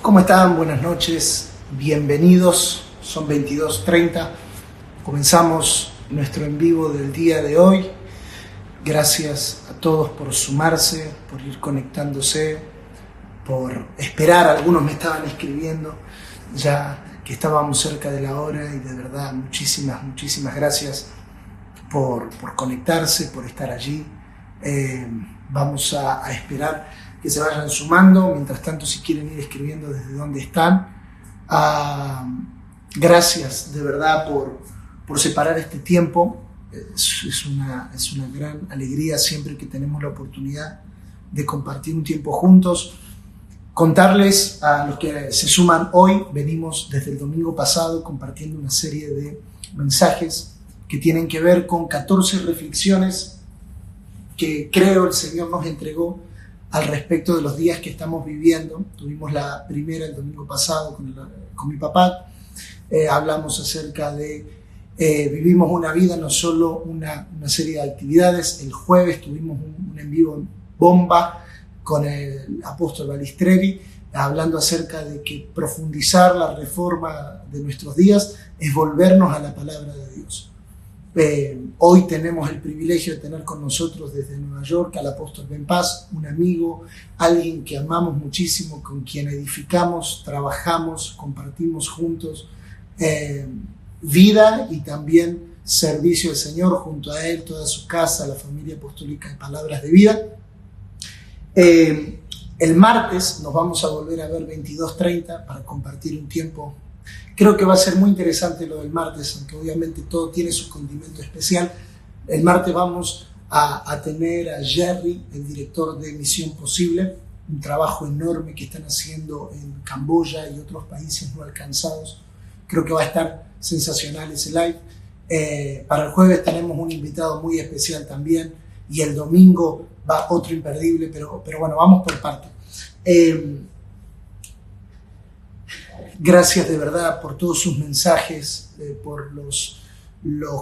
¿Cómo están? Buenas noches, bienvenidos. Son 22:30. Comenzamos nuestro en vivo del día de hoy. Gracias a todos por sumarse, por ir conectándose, por esperar. Algunos me estaban escribiendo ya que estábamos cerca de la hora y de verdad muchísimas gracias por conectarse, por estar allí. Vamos a esperar que se vayan sumando. Mientras tanto, si quieren ir escribiendo desde donde están. Gracias de verdad por separar este tiempo. Es una gran alegría siempre que tenemos la oportunidad de compartir un tiempo juntos. Contarles a los que se suman hoy, venimos desde el domingo pasado compartiendo una serie de mensajes que tienen que ver con 14 reflexiones que creo el Señor nos entregó al respecto de los días que estamos viviendo. Tuvimos la primera el domingo pasado con mi papá. Hablamos acerca de vivimos una vida, no solo una serie de actividades. El jueves tuvimos un en vivo bomba con el apóstol Balistreri, hablando acerca de que profundizar la reforma de nuestros días es volvernos a la palabra de Dios. Hoy tenemos el privilegio de tener con nosotros desde Nueva York al apóstol Ben Paz, un amigo, alguien que amamos muchísimo, con quien edificamos, trabajamos, compartimos juntos vida y también servicio al Señor, junto a él, toda su casa, la familia apostólica de Palabras de Vida. El martes nos vamos a volver a ver 22:30 para compartir un tiempo. Creo que va a ser muy interesante lo del martes, aunque obviamente todo tiene su condimento especial. El martes vamos a tener a Jerry, el director de Misión Posible, un trabajo enorme que están haciendo en Camboya y otros países no alcanzados. Creo que va a estar sensacional ese live. Para el jueves tenemos un invitado muy especial también, y el domingo va otro imperdible, pero bueno, vamos por parte. Gracias de verdad por todos sus mensajes, por los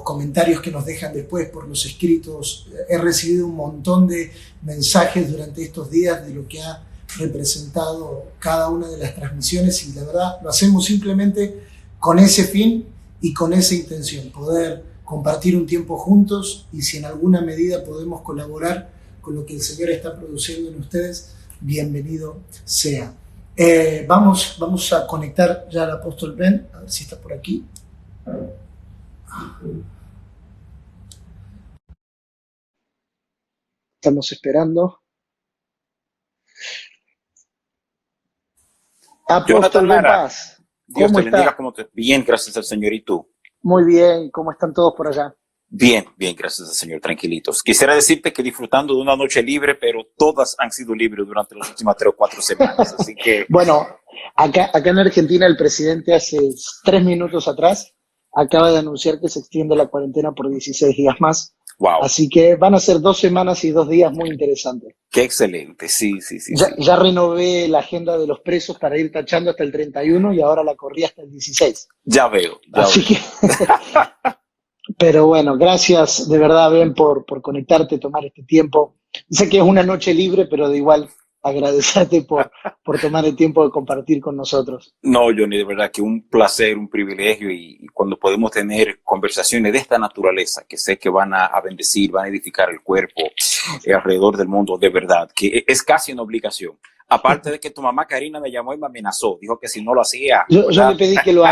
comentarios que nos dejan después, por los escritos. He recibido un montón de mensajes durante estos días de lo que ha representado cada una de las transmisiones, y la verdad lo hacemos simplemente con ese fin y con esa intención, poder compartir un tiempo juntos, y si en alguna medida podemos colaborar con lo que el Señor está produciendo en ustedes, bienvenido sea. Vamos a conectar ya al apóstol Ben, a ver si está por aquí. Estamos esperando. Apóstol Ben Paz, Dios ¿cómo te bendiga, está? ¿cómo te... Bien, gracias al Señor. ¿Y tú? Muy bien, ¿cómo están todos por allá? Bien, gracias al Señor, tranquilitos. Quisiera decirte que disfrutando de una noche libre, pero todas han sido libres durante las últimas 3 o 4 semanas, así que... Bueno, acá en Argentina el presidente hace 3 minutos atrás acaba de anunciar que se extiende la cuarentena por 16 días más. Wow, Así que van a ser 2 semanas y 2 días muy interesantes. qué excelente, sí. Ya renové la agenda de los presos para ir tachando hasta el 31 y ahora la corrí hasta el 16. Ya veo. Así que, pero bueno, gracias de verdad, Ben, por conectarte, tomar este tiempo. Sé que es una noche libre, pero de igual agradecerte por tomar el tiempo de compartir con nosotros. No, Johnny, de verdad que un placer, un privilegio, y cuando podemos tener conversaciones de esta naturaleza, que sé que van a bendecir, van a edificar el cuerpo alrededor del mundo, de verdad, que es casi una obligación. Aparte de que tu mamá Karina me llamó y me amenazó, dijo que si no lo hacía... Yo le pedí que lo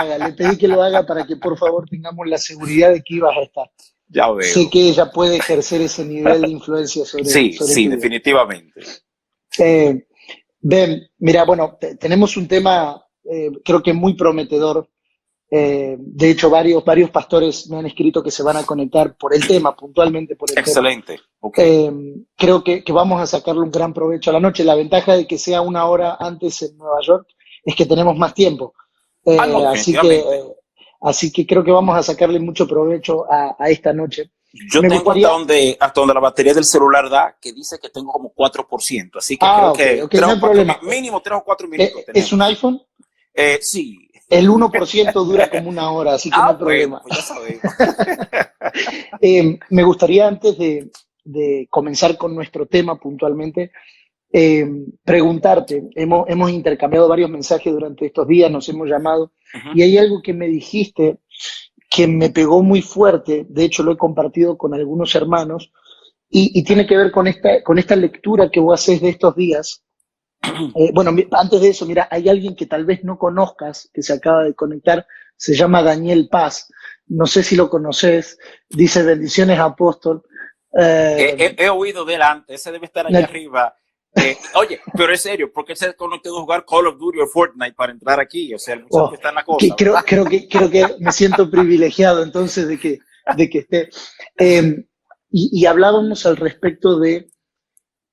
haga para que por favor tengamos la seguridad de que ibas a estar. Ya veo. Sé que ella puede ejercer ese nivel de influencia sobre Sí, ti. definitivamente. Ben, mira, bueno, tenemos un tema creo que muy prometedor. De hecho, varios pastores me han escrito que se van a conectar por el tema, puntualmente por el Excelente. tema. Okay. Creo que vamos a sacarle un gran provecho a la noche. La ventaja de que sea 1 hora antes en Nueva York es que tenemos más tiempo. No, así que creo que vamos a sacarle mucho provecho a esta noche. Yo tengo hasta donde la batería del celular da, que dice que tengo como 4%, así que creo que no hay problema. Mínimo 3 o 4 minutos. ¿Es un iPhone? Sí. El 1% dura como 1 hora, así que no hay problema. Pues ya sabemos. Me gustaría, antes de comenzar con nuestro tema puntualmente, preguntarte, hemos intercambiado varios mensajes durante estos días, nos hemos llamado, Ujú. y hay algo que me dijiste que me pegó muy fuerte, de hecho lo he compartido con algunos hermanos, y tiene que ver con esta lectura que vos haces de estos días. Bueno, antes de eso, mira, hay alguien que tal vez no conozcas, que se acaba de conectar, se llama Daniel Paz, no sé si lo conoces, dice bendiciones apóstol. He, Eh, he, he oído de él antes, ese debe estar allá arriba. Oye, pero es serio, ¿por qué se conectó a jugar Call of Duty o Fortnite para entrar aquí? O sea, el muchacho Oh, está en la cosa, ¿verdad? creo que me siento privilegiado entonces de que esté. Eh, y hablábamos al respecto de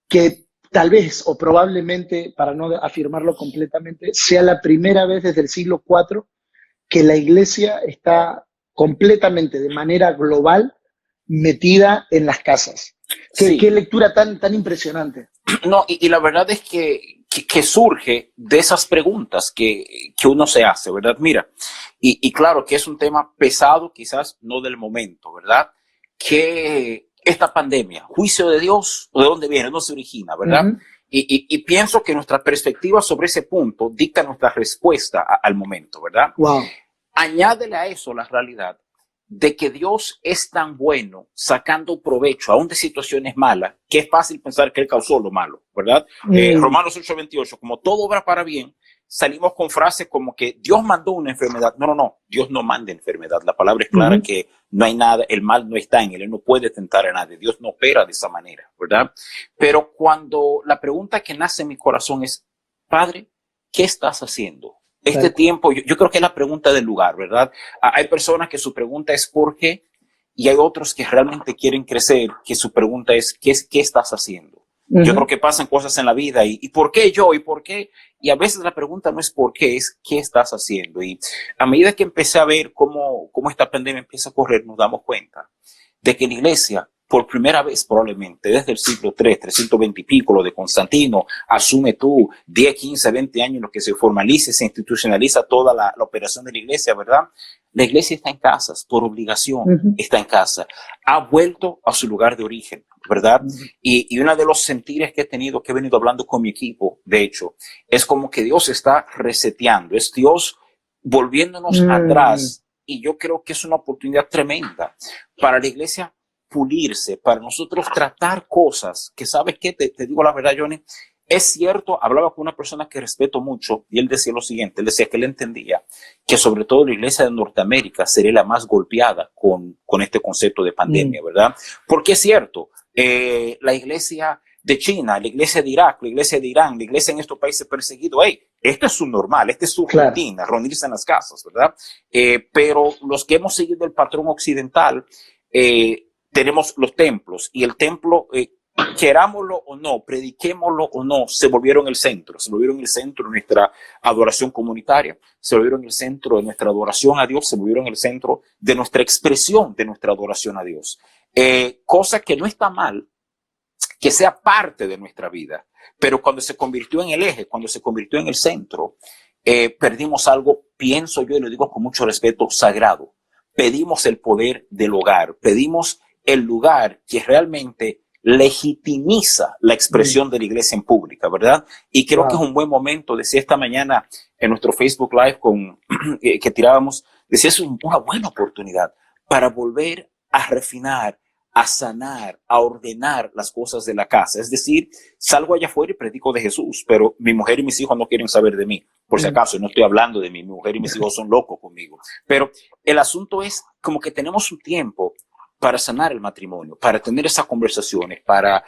que tal vez o probablemente, para no afirmarlo completamente, sea la primera vez desde el siglo IV que la iglesia está completamente, de manera global, metida en las casas. Qué Sí, lectura tan impresionante. no, y la verdad es que surge de esas preguntas que uno se hace, ¿verdad? Mira, y claro que es un tema pesado, quizás no del momento, ¿verdad? Que esta pandemia, juicio de Dios, ¿de dónde viene? ¿Dónde se origina, Uh verdad? -huh. Y pienso que nuestra perspectiva sobre ese punto dicta nuestra respuesta al momento, ¿verdad? Wow. Añádele a eso la realidad de que Dios es tan bueno sacando provecho aún de situaciones malas, que es fácil pensar que Él causó lo malo, ¿verdad? Romanos 8:28, como todo obra para bien, salimos con frases como que Dios mandó una enfermedad. No, no, no, Dios no manda enfermedad. La palabra es Uh clara -huh. que no hay nada, el mal no está en Él, Él no puede tentar a nadie, Dios no opera de esa manera, ¿verdad? Pero cuando la pregunta que nace en mi corazón es, Padre, ¿qué estás haciendo? Este tiempo, yo creo que es la pregunta del lugar, ¿verdad? Hay personas que su pregunta es ¿por qué? Y hay otros que realmente quieren crecer, que su pregunta es ¿qué estás haciendo? Uh Yo -huh. creo que pasan cosas en la vida y ¿por qué yo? ¿Y por qué? Y a veces la pregunta no es por qué, es ¿qué estás haciendo? Y a medida que empecé a ver cómo esta pandemia empieza a correr, nos damos cuenta de que la iglesia, por primera vez probablemente desde el siglo III, 320 y pico, lo de Constantino, asume tú 10, 15, 20 años en los que se formaliza, se institucionaliza toda la operación de la iglesia, ¿verdad? La iglesia está en casas, por obligación, Uh -huh. está en casa, ha vuelto a su lugar de origen, ¿verdad? Uh -huh. Y uno de los sentires que he tenido, que he venido hablando con mi equipo, de hecho, es como que Dios está reseteando, es Dios volviéndonos atrás, y yo creo que es una oportunidad tremenda para la iglesia pulirse, para nosotros tratar cosas que, ¿sabes qué? Te digo la verdad, Johnny, es cierto, hablaba con una persona que respeto mucho y él decía lo siguiente, él decía que él entendía que sobre todo la iglesia de Norteamérica sería la más golpeada con este concepto de pandemia, ¿verdad? Porque es cierto, la iglesia de China, la iglesia de Irak, la iglesia de Irán, la iglesia en estos países perseguidos, hey, esto es su normal, esta es su rutina, reunirse en las casas, ¿verdad? Pero los que hemos seguido el patrón occidental, tenemos los templos y el templo, querámoslo o no, prediquémoslo o no, se volvieron el centro de nuestra adoración comunitaria, se volvieron el centro de nuestra adoración a Dios, se volvieron el centro de nuestra expresión de nuestra adoración a Dios. Cosa que no está mal, que sea parte de nuestra vida, pero cuando se convirtió en el eje, cuando se convirtió en el centro, perdimos algo, pienso yo, y lo digo con mucho respeto, sagrado. Pedimos el poder del hogar, pedimos el lugar que realmente legitimiza la expresión de la iglesia en pública, ¿verdad? Y creo que es un buen momento, decía esta mañana en nuestro Facebook Live que tirábamos, decía, es una buena oportunidad para volver a refinar, a sanar, a ordenar las cosas de la casa. Es decir, salgo allá afuera y predico de Jesús, pero mi mujer y mis hijos no quieren saber de mí. Por si acaso, no estoy hablando de mí, mi mujer y mis hijos son locos conmigo. Pero el asunto es como que tenemos un tiempo para sanar el matrimonio, para tener esas conversaciones, para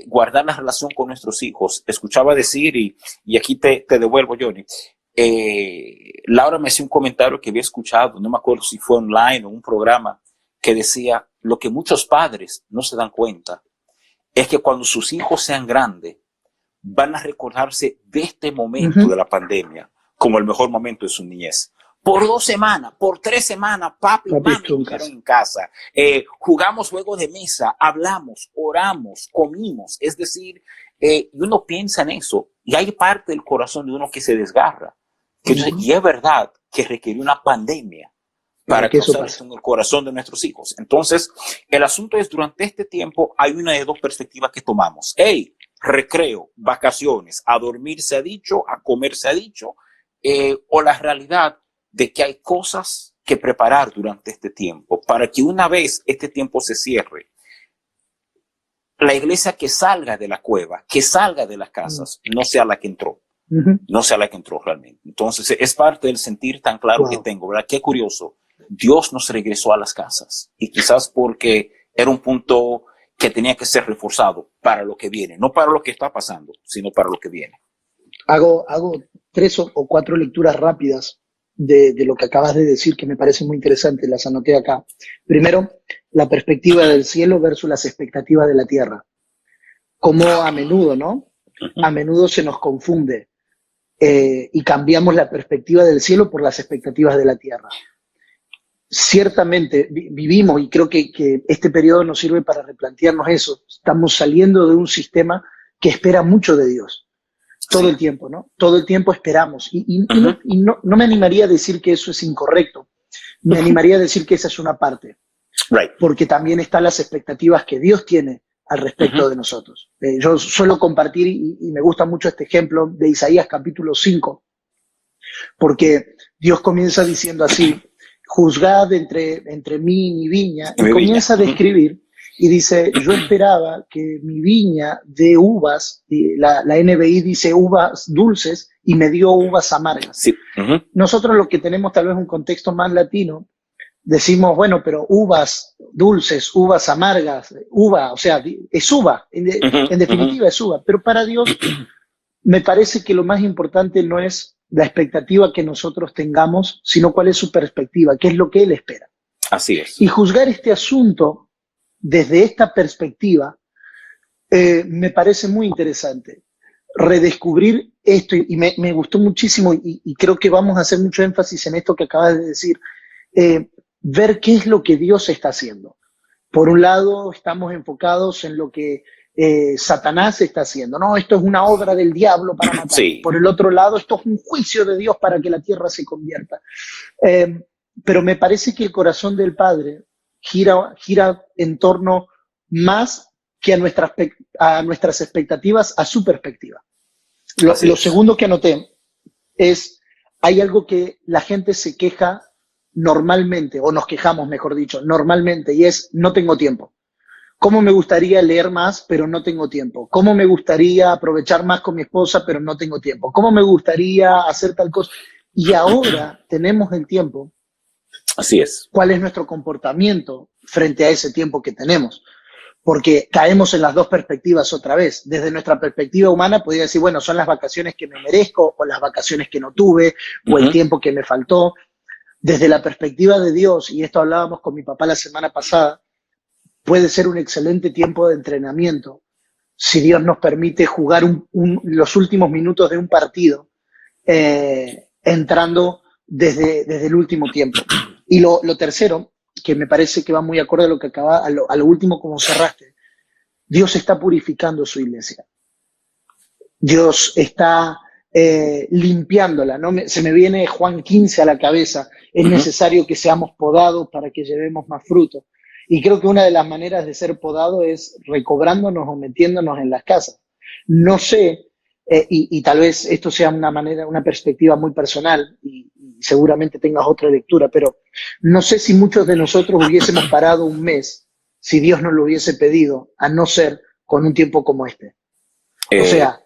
guardar la relación con nuestros hijos. Escuchaba decir, y aquí te devuelvo, Johnny, Laura me hacía un comentario que había escuchado, no me acuerdo si fue online o un programa, que decía, lo que muchos padres no se dan cuenta es que cuando sus hijos sean grandes, van a recordarse de este momento de la pandemia como el mejor momento de su niñez. Por 2 semanas, por 3 semanas, papi y mami estuvieron en casa. Jugamos juegos de mesa, hablamos, oramos, comimos. Es decir, y uno piensa en eso y hay parte del corazón de uno que se desgarra. Y es verdad que requirió una pandemia para causar esto en el corazón de nuestros hijos. Entonces, el asunto es, durante este tiempo hay una de dos perspectivas que tomamos. Hey, recreo, vacaciones, a dormir se ha dicho, a comer se ha dicho, o la realidad de que hay cosas que preparar durante este tiempo para que una vez este tiempo se cierre, la iglesia que salga de la cueva, que salga de las casas, no sea la que entró. No sea la que entró realmente. Entonces, es parte del sentir tan claro que tengo, ¿verdad? Qué curioso. Dios nos regresó a las casas y quizás porque era un punto que tenía que ser reforzado para lo que viene, no para lo que está pasando, sino para lo que viene. Hago 3 o 4 lecturas rápidas de lo que acabas de decir, que me parece muy interesante, las anoté acá. Primero, la perspectiva del cielo versus las expectativas de la tierra. Como a menudo, ¿no? A menudo se nos confunde y cambiamos la perspectiva del cielo por las expectativas de la tierra. Ciertamente vivimos, y creo que este periodo nos sirve para replantearnos eso. Estamos saliendo de un sistema que espera mucho de Dios. Todo el tiempo, ¿no? Todo el tiempo esperamos. Y no me animaría a decir que eso es incorrecto. Me animaría a decir que esa es una parte. Porque también están las expectativas que Dios tiene al respecto de nosotros. Yo suelo compartir, y me gusta mucho este ejemplo de Isaías capítulo 5, porque Dios comienza diciendo así: juzgad entre mí y mi viña, y comienza a describir, y dice: yo esperaba que mi viña dé uvas, y la NBI dice uvas dulces, y me dio uvas amargas. Sí. Nosotros, los que tenemos tal vez un contexto más latino, decimos, bueno, pero uvas dulces, uvas amargas, uva, o sea, es uva, en definitiva es uva. Pero para Dios me parece que lo más importante no es la expectativa que nosotros tengamos, sino cuál es su perspectiva, qué es lo que Él espera. Así es. Y juzgar este asunto desde esta perspectiva me parece muy interesante. Redescubrir esto, y me gustó muchísimo, y creo que vamos a hacer mucho énfasis en esto que acabas de decir, ver qué es lo que Dios está haciendo. Por un lado, estamos enfocados en lo que Satanás está haciendo. No, esto es una obra del diablo para matar. Sí. Por el otro lado, esto es un juicio de Dios para que la tierra se convierta. Pero me parece que el corazón del Padre gira en torno más que a nuestras expectativas, a su perspectiva. Lo segundo que anoté es, hay algo que la gente se queja normalmente, o nos quejamos, mejor dicho, normalmente, y es: no tengo tiempo. ¿Cómo me gustaría leer más, pero no tengo tiempo? ¿Cómo me gustaría aprovechar más con mi esposa, pero no tengo tiempo? ¿Cómo me gustaría hacer tal cosa? Y ahora tenemos el tiempo. Así es. ¿Cuál es nuestro comportamiento frente a ese tiempo que tenemos? Porque caemos en las dos perspectivas otra vez. Desde nuestra perspectiva humana podría decir, bueno, son las vacaciones que me merezco, o las vacaciones que no tuve, o el tiempo que me faltó. Desde la perspectiva de Dios, y esto hablábamos con mi papá la semana pasada, puede ser un excelente tiempo de entrenamiento si Dios nos permite jugar los últimos minutos de un partido entrando desde el último tiempo. Y lo tercero, que me parece que va muy acorde a lo que a lo último como cerraste: Dios está purificando su iglesia. Dios está limpiándola, ¿no? Se me viene Juan 15 a la cabeza: es necesario que seamos podados para que llevemos más fruto. Y creo que una de las maneras de ser podado es recobrándonos o metiéndonos en las casas. No sé, y tal vez esto sea una perspectiva muy personal, y seguramente tengas otra lectura, pero no sé si muchos de nosotros hubiésemos parado un mes si Dios nos lo hubiese pedido, a no ser con un tiempo como este. O sea...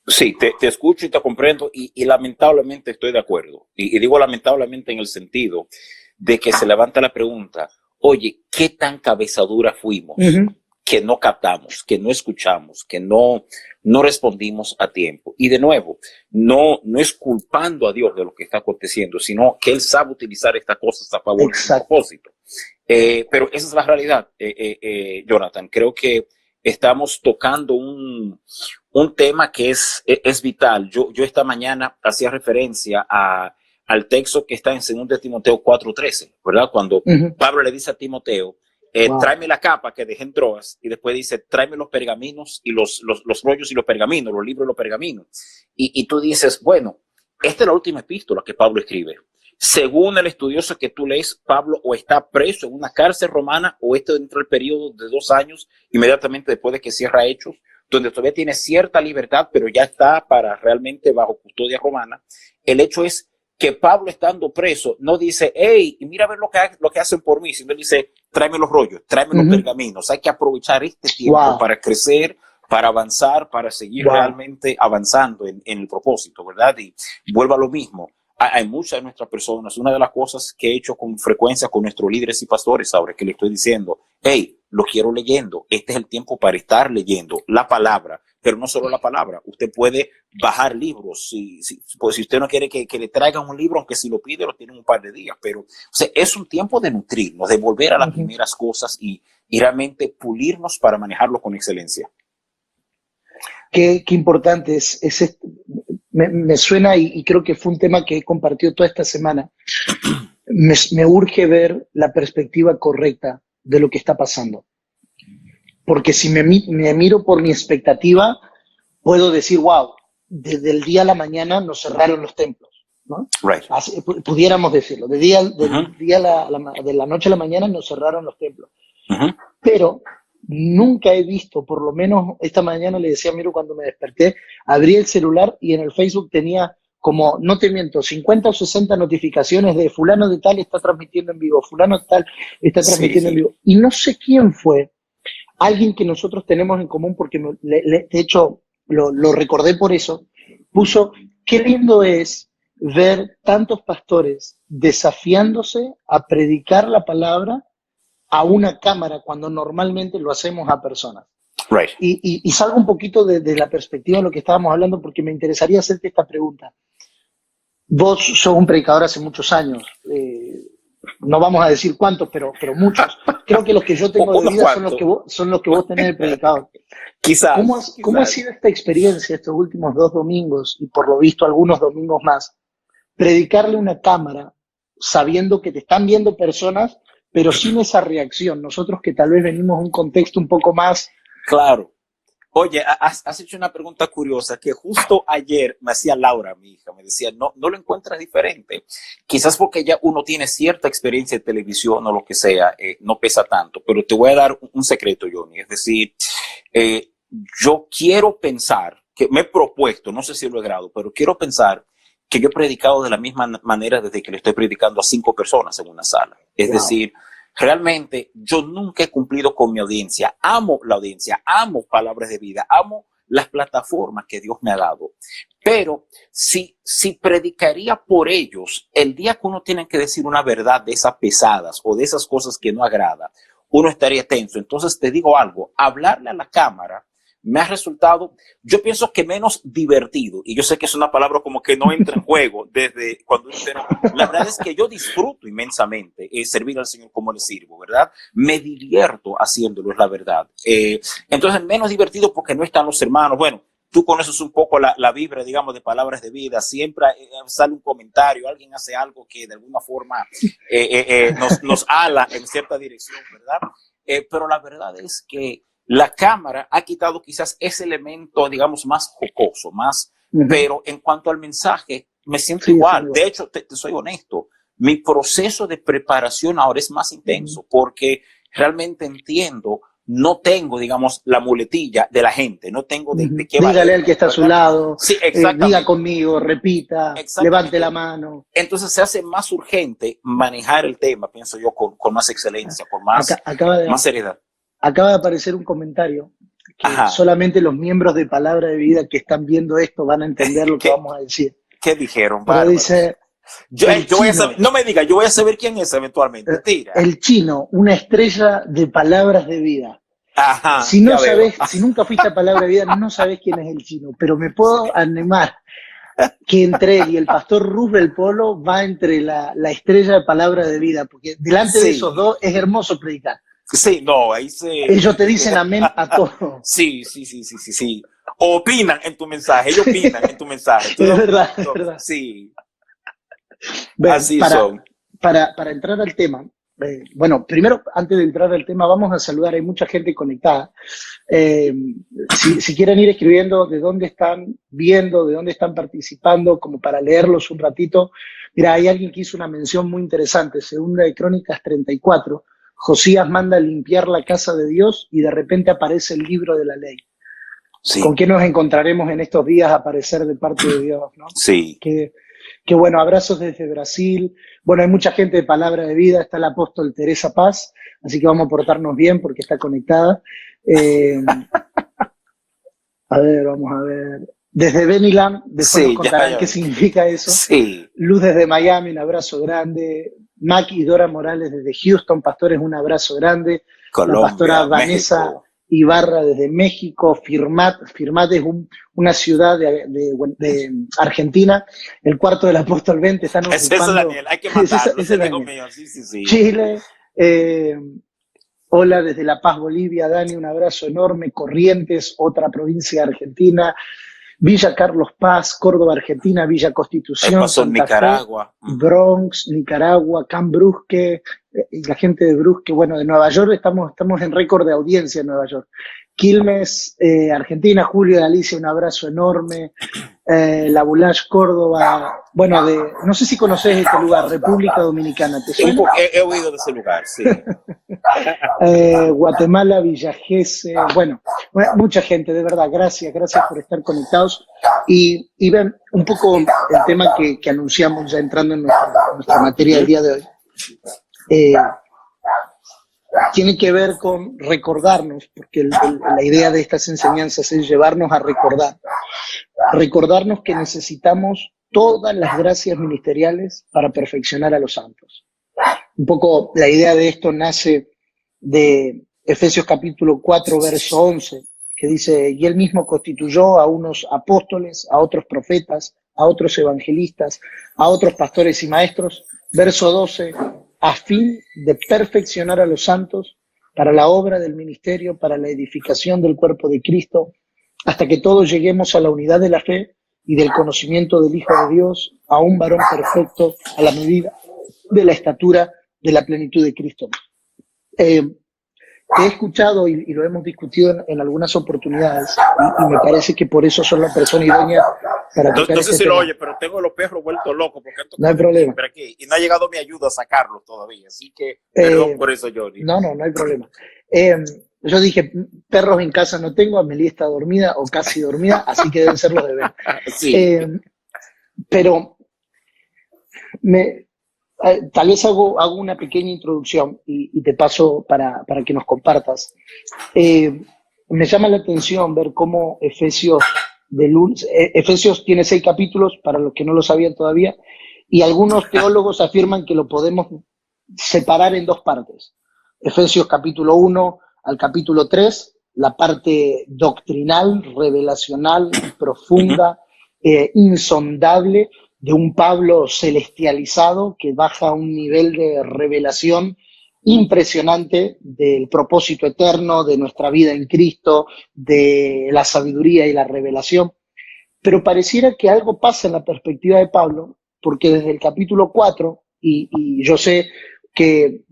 Sí, te escucho y te comprendo, y lamentablemente estoy de acuerdo. Y digo lamentablemente en el sentido de que se levanta la pregunta: oye, ¿qué tan cabezadura fuimos? Que no captamos, que no escuchamos, que no respondimos a tiempo. Y de nuevo, no es culpando a Dios de lo que está aconteciendo, sino que Él sabe utilizar estas cosas a favor de su propósito. Pero esa es la realidad, Jonathan. Creo que estamos tocando un tema que es vital. Yo esta mañana hacía referencia al texto que está en 2 Timoteo 4:13, ¿verdad? Cuando Pablo le dice a Timoteo, tráeme la capa que dejé en Troas, y después dice, tráeme los pergaminos y los rollos y los pergaminos, los libros y los pergaminos. Y tú dices, bueno, esta es la última epístola que Pablo escribe. Según el estudioso que tú lees, Pablo o está preso en una cárcel romana, o dentro del periodo de 2 años, inmediatamente después de que cierra Hechos, donde todavía tiene cierta libertad, pero ya está para realmente bajo custodia romana. El hecho es que Pablo, estando preso, no dice, hey, mira a ver lo que hacen por mí, sino dice, tráeme los rollos, tráeme los pergaminos. Hay que aprovechar este tiempo para crecer, para avanzar, para seguir realmente avanzando en el propósito, ¿verdad? Y vuelva a lo mismo. Hay muchas de nuestras personas, una de las cosas que he hecho con frecuencia con nuestros líderes y pastores ahora es que le estoy diciendo, hey, lo quiero leyendo, este es el tiempo para estar leyendo la palabra, pero no solo la palabra, usted puede bajar libros, pues si usted no quiere que le traigan un libro, aunque si lo pide lo tienen un par de días, pero o sea, es un tiempo de nutrirnos, de volver a las primeras cosas y realmente pulirnos para manejarlo con excelencia. Qué importante es me suena y creo que fue un tema que he compartido toda esta semana. Me urge ver la perspectiva correcta de lo que está pasando. Porque si me miro por mi expectativa, puedo decir, wow, desde el día a la mañana nos cerraron los templos, ¿no? Right. Así, pudiéramos decirlo. De la noche a la mañana nos cerraron los templos. Pero nunca he visto, por lo menos esta mañana le decía a Miro cuando me desperté, abrí el celular y en el Facebook tenía como, no te miento, 50 o 60 notificaciones de fulano de tal está transmitiendo en vivo, fulano de tal está transmitiendo en vivo. Y no sé quién fue, alguien que nosotros tenemos en común, porque de hecho lo recordé por eso, puso, qué lindo es ver tantos pastores desafiándose a predicar la palabra a una cámara cuando normalmente lo hacemos a personas. Right. Y salgo un poquito de la perspectiva de lo que estábamos hablando porque me interesaría hacerte esta pregunta. Vos sos un predicador hace muchos años, no vamos a decir cuántos, pero muchos. Creo que los que yo tengo de vida son los que vos tenés de predicador. Quizás. ¿Cómo ha sido esta experiencia estos últimos 2 domingos y por lo visto algunos domingos más? Predicarle a una cámara sabiendo que te están viendo personas pero sin esa reacción, nosotros que tal vez venimos de un contexto un poco más... Claro. Oye, has hecho una pregunta curiosa que justo ayer me hacía Laura, mi hija, me decía, no lo encuentras diferente. Quizás porque ya uno tiene cierta experiencia de televisión o lo que sea, no pesa tanto, pero te voy a dar un secreto, Johnny. Es decir, yo quiero pensar, que me he propuesto, no sé si lo he logrado, pero quiero pensar que yo he predicado de la misma manera desde que le estoy predicando a 5 personas en una sala. Es decir, realmente yo nunca he cumplido con mi audiencia. Amo la audiencia, amo Palabras de Vida, amo las plataformas que Dios me ha dado. Pero si predicaría por ellos, el día que uno tiene que decir una verdad de esas pesadas o de esas cosas que no agrada, uno estaría tenso. Entonces te digo algo, hablarle a la cámara me ha resultado, yo pienso que menos divertido, y yo sé que es una palabra como que no entra en juego desde cuando la verdad es que yo disfruto inmensamente servir al Señor como le sirvo, ¿verdad? Me divierto haciéndolo, es la verdad. Entonces menos divertido porque no están los hermanos. Bueno, tú conoces un poco la vibra, digamos, de Palabras de Vida. Siempre sale un comentario, alguien hace algo que de alguna forma nos ala en cierta dirección, ¿verdad? Pero la verdad es que la cámara ha quitado quizás ese elemento, digamos, más jocoso, más, pero en cuanto al mensaje, me siento igual. De hecho, te soy honesto, mi proceso de preparación ahora es más intenso porque realmente entiendo, no tengo, digamos, la muletilla de la gente, no tengo de qué dígale al que está a su lado, sí, diga conmigo, repita, levante la mano. Entonces se hace más urgente manejar el tema, pienso yo, con más excelencia, con más seriedad. Acaba de aparecer un comentario que solamente los miembros de Palabra de Vida que están viendo esto van a entender lo que vamos a decir. ¿Qué dijeron? Pero dice, yo voy a saber, no me diga, yo voy a saber quién es eventualmente. Tira. El chino, una estrella de Palabras de Vida. Ajá, si no sabes, si nunca fuiste a Palabra de Vida, no sabes quién es el chino, pero me puedo animar que entre él y el pastor Roosevelt Polo va entre la estrella de Palabra de Vida, porque delante de esos dos es hermoso predicar. Sí, no, ahí se... Ellos te dicen amén a todo. Sí. Opinan en tu mensaje, ellos opinan en tu mensaje. Es verdad, es verdad. Sí. Bueno, así son. Para entrar al tema, bueno, primero, antes de entrar al tema, vamos a saludar, hay mucha gente conectada. Si quieren ir escribiendo de dónde están viendo, de dónde están participando, como para leerlos un ratito. Mira, hay alguien que hizo una mención muy interesante, Segunda de Crónicas 34, Josías manda a limpiar la casa de Dios y de repente aparece el libro de la ley. Sí. con qué nos encontraremos en estos días a aparecer de parte de Dios, ¿no? Sí. Que bueno, abrazos desde Brasil. Bueno, hay mucha gente de Palabra de Vida, está el apóstol Teresa Paz, así que vamos a portarnos bien porque está conectada. A ver, vamos a ver. Desde Benilam, después nos contarán qué significa eso. Sí. Luz desde Miami, un abrazo grande. Mac y Dora Morales desde Houston, pastores, un abrazo grande. Colombia, la pastora Vanessa México. Ibarra desde México. Firmat es una ciudad de Argentina. El cuarto del apóstol 20 están ocupando. Eso, Daniel, hay que matarlo. Ese es mío. Sí. Chile. Hola desde La Paz, Bolivia, Dani, un abrazo enorme. Corrientes, otra provincia argentina. Villa Carlos Paz, Córdoba, Argentina. Villa Constitución, Santa Nicaragua. Fe, Bronx, Nicaragua, Camp Brusque, la gente de Brusque, bueno, de Nueva York, estamos en récord de audiencia en Nueva York. Quilmes, Argentina. Julio de Alicia, un abrazo enorme. La Boulage, Córdoba. Bueno, no sé si conoces este lugar, República Dominicana, ¿te suena? He oído de ese lugar, sí. Guatemala, Villa Gesell, bueno, mucha gente, de verdad, gracias por estar conectados. Y ven un poco el tema que anunciamos ya entrando en nuestra materia del día de hoy. Tiene que ver con recordarnos, porque la idea de estas enseñanzas es llevarnos a recordarnos que necesitamos todas las gracias ministeriales para perfeccionar a los santos. Un poco la idea de esto nace de Efesios capítulo 4, verso 11, que dice: y él mismo constituyó a unos apóstoles, a otros profetas, a otros evangelistas, a otros pastores y maestros. Verso 12, a fin de perfeccionar a los santos para la obra del ministerio, para la edificación del cuerpo de Cristo, hasta que todos lleguemos a la unidad de la fe y del conocimiento del Hijo de Dios, a un varón perfecto, a la medida de la estatura de la plenitud de Cristo. He escuchado y lo hemos discutido en algunas oportunidades, y me parece que por eso son la persona idónea para tocar no sé si tema. lo oye, pero tengo los perros vueltos locos porque no hay problema. Aquí, y no ha llegado mi ayuda a sacarlos todavía, así que perdón por eso, Johnny. No hay problema. Yo dije, perros en casa no tengo, Amelie está dormida o casi dormida, así que deben ser los de Ben. Sí. Pero tal vez hago una pequeña introducción y te paso para que nos compartas. Me llama la atención ver cómo Efesios tiene 6 capítulos, para los que no lo sabían todavía, y algunos teólogos afirman que lo podemos separar en 2 partes. Efesios capítulo 1 al capítulo 3, la parte doctrinal, revelacional, profunda, insondable, de un Pablo celestializado que baja a un nivel de revelación impresionante del propósito eterno, de nuestra vida en Cristo, de la sabiduría y la revelación. Pero pareciera que algo pasa en la perspectiva de Pablo, porque desde el capítulo 4, y yo sé que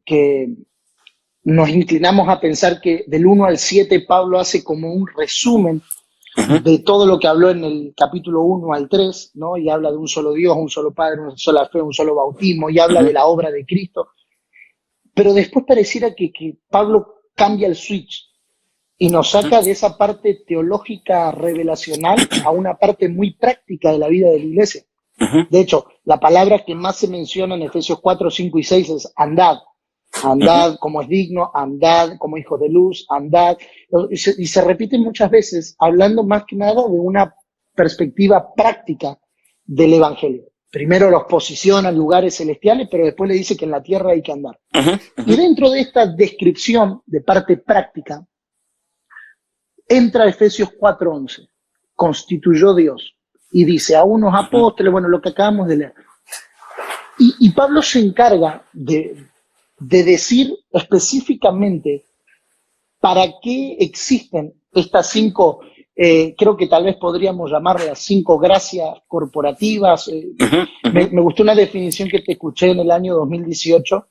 nos inclinamos a pensar que del 1 al 7 Pablo hace como un resumen de todo lo que habló en el capítulo 1 al 3, ¿no? Y habla de un solo Dios, un solo Padre, una sola fe, un solo bautismo, y habla de la obra de Cristo. Pero después pareciera que Pablo cambia el switch y nos saca de esa parte teológica revelacional a una parte muy práctica de la vida de la iglesia. De hecho, la palabra que más se menciona en Efesios 4, 5 y 6 es andad. Andad como es digno, andad como hijos de luz, andad. Y se repite muchas veces, hablando más que nada de una perspectiva práctica del evangelio. Primero los posiciona en lugares celestiales, pero después le dice que en la tierra hay que andar. Y dentro de esta descripción de parte práctica, entra Efesios 4:11. Constituyó Dios. Y dice a unos apóstoles, bueno, lo que acabamos de leer. Y Pablo se encarga de decir específicamente para qué existen estas 5, creo que tal vez podríamos llamarlas 5 gracias corporativas. Me gustó una definición que te escuché en el año 2018,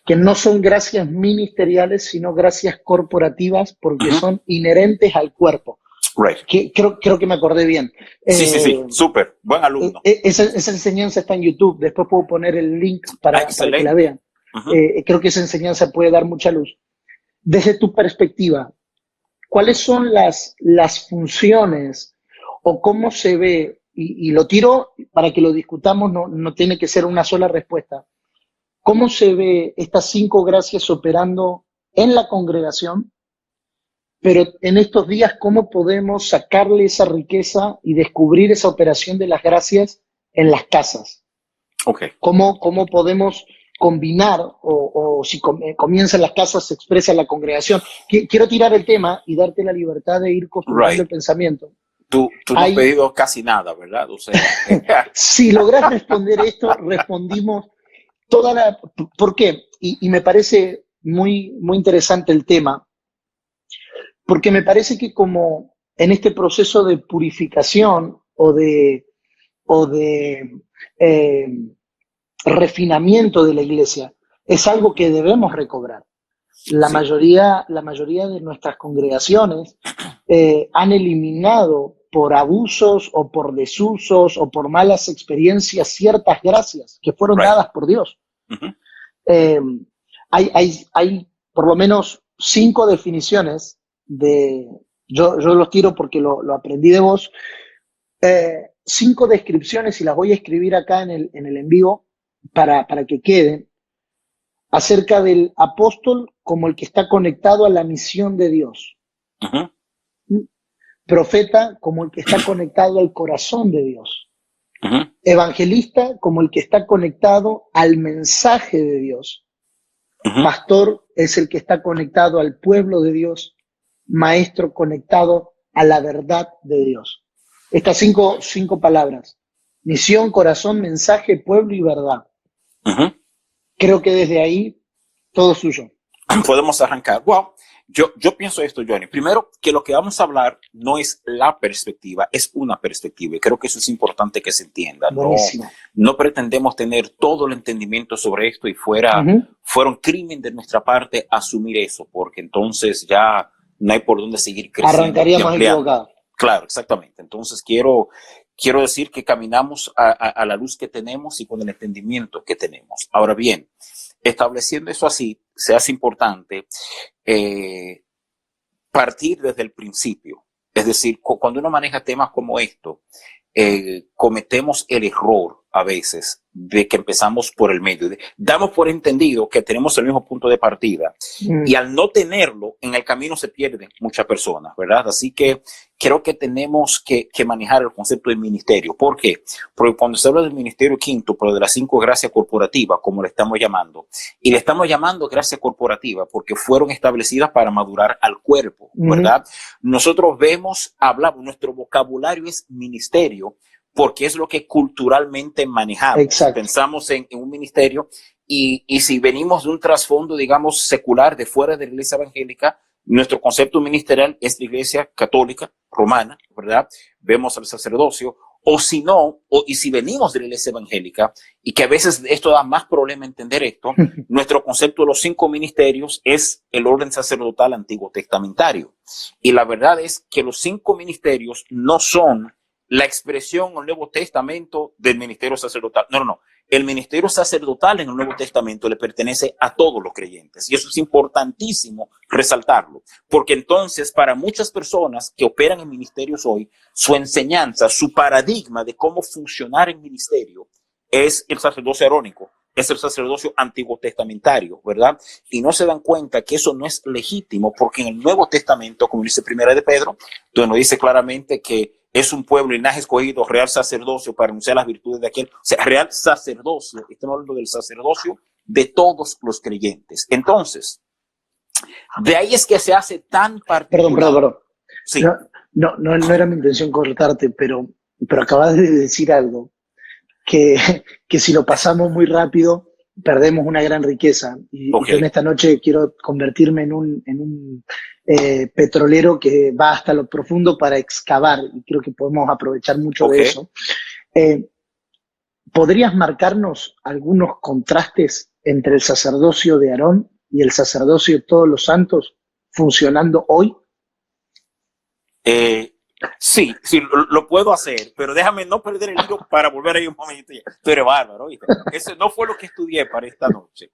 que no son gracias ministeriales, sino gracias corporativas, porque son inherentes al cuerpo. Right. Creo que me acordé bien. Sí, súper, buen alumno. Esa enseñanza está en YouTube, después puedo poner el link para que la vean. Creo que esa enseñanza puede dar mucha luz. Desde tu perspectiva, ¿cuáles son las funciones o cómo se ve? Y lo tiro para que lo discutamos, no tiene que ser una sola respuesta. ¿Cómo se ve estas 5 gracias operando en la congregación? Pero en estos días, ¿cómo podemos sacarle esa riqueza y descubrir esa operación de las gracias en las casas? Okay. ¿Cómo podemos combinar o si comienza en las casas, se expresa en la congregación? Quiero tirar el tema y darte la libertad de ir construyendo el pensamiento. Tú no has pedido casi nada, ¿verdad? O sea, si logras responder esto, respondimos toda la... ¿Por qué? Y me parece muy, muy interesante el tema, porque me parece que como en este proceso de purificación o de refinamiento de la iglesia, es algo que debemos recobrar. La mayoría de nuestras congregaciones han eliminado por abusos o por desusos o por malas experiencias ciertas gracias que fueron dadas por Dios. Hay por lo menos 5 definiciones yo los tiro porque lo aprendí de vos, 5 descripciones y las voy a escribir acá en el en vivo para que queden, acerca del apóstol como el que está conectado a la misión de Dios. Profeta como el que está conectado al corazón de Dios. Evangelista como el que está conectado al mensaje de Dios. Pastor es el que está conectado al pueblo de Dios. Maestro conectado a la verdad de Dios. Estas 5 palabras: misión, corazón, mensaje, pueblo y verdad. Creo que desde ahí todo suyo. Podemos arrancar. Wow. Yo pienso esto, Johnny. Primero, que lo que vamos a hablar no es la perspectiva, es una perspectiva. Y creo que eso es importante que se entienda. No pretendemos tener todo el entendimiento sobre esto y fuera un crimen de nuestra parte asumir eso, porque entonces ya no hay por dónde seguir creciendo. Arrancaríamos equivocados. Claro, exactamente. Entonces quiero decir que caminamos a la luz que tenemos y con el entendimiento que tenemos. Ahora bien, estableciendo eso así, se hace importante partir desde el principio. Es decir, cuando uno maneja temas como esto, cometemos el error a veces de que empezamos por el medio. Damos por entendido que tenemos el mismo punto de partida y al no tenerlo, en el camino se pierden muchas personas, ¿verdad? Así que creo que tenemos que manejar el concepto de ministerio. ¿Por qué? Porque cuando se habla del ministerio quinto, pero de las 5 gracias corporativas, como le estamos llamando, y le estamos llamando gracia corporativa porque fueron establecidas para madurar al cuerpo, ¿verdad? Nosotros hablamos, nuestro vocabulario es ministerio, porque es lo que culturalmente manejamos. Exacto. Pensamos en un ministerio y si venimos de un trasfondo, digamos, secular, de fuera de la iglesia evangélica, nuestro concepto ministerial es la iglesia católica, romana, ¿verdad? Vemos al sacerdocio, o si no, y si venimos de la iglesia evangélica, y que a veces esto da más problema entender esto, nuestro concepto de los 5 ministerios es el orden sacerdotal antiguo testamentario. Y la verdad es que los 5 ministerios no son la expresión en el Nuevo Testamento del ministerio sacerdotal. No. El ministerio sacerdotal en el Nuevo Testamento le pertenece a todos los creyentes. Y eso es importantísimo resaltarlo. Porque entonces, para muchas personas que operan en ministerios hoy, su enseñanza, su paradigma de cómo funcionar en ministerio es el sacerdocio arónico, es el sacerdocio antiguo testamentario, ¿verdad? Y no se dan cuenta que eso no es legítimo, porque en el Nuevo Testamento, como dice Primera de Pedro, donde nos dice claramente que es un pueblo, linaje escogido, real sacerdocio para anunciar las virtudes de aquel. O sea, real sacerdocio. Estamos hablando del sacerdocio de todos los creyentes. Entonces, de ahí es que se hace tan particular. Perdón. Sí. No era mi intención cortarte, pero acabas de decir algo que si lo pasamos muy rápido, perdemos una gran riqueza. Y yo en esta noche quiero convertirme en un petrolero que va hasta lo profundo para excavar, y creo que podemos aprovechar mucho de eso. ¿Podrías marcarnos algunos contrastes entre el sacerdocio de Aarón y el sacerdocio de todos los santos funcionando hoy? Sí, lo puedo hacer, pero déjame no perder el hilo para volver ahí un momento. Tú eres bárbaro, ¿viste? Eso no fue lo que estudié para esta noche.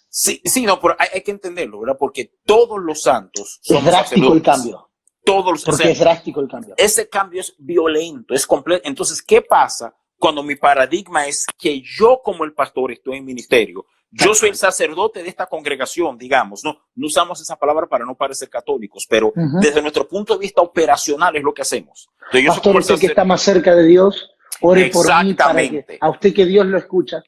Sí, sí, no, pero hay que entenderlo, ¿verdad? Porque todos los santos Es somos drástico el sacerdotes. cambio. Todos, Porque o sea, es drástico el cambio. ese cambio es violento, es completo. Entonces, ¿qué pasa cuando mi paradigma es que yo como el pastor estoy en ministerio? Yo soy el sacerdote de esta congregación, digamos, no usamos esa palabra para no parecer católicos, pero desde nuestro punto de vista operacional es lo que hacemos. Entonces, yo soy Pastor, como usted que está más cerca de Dios, ore por mí para que a usted que Dios lo escucha.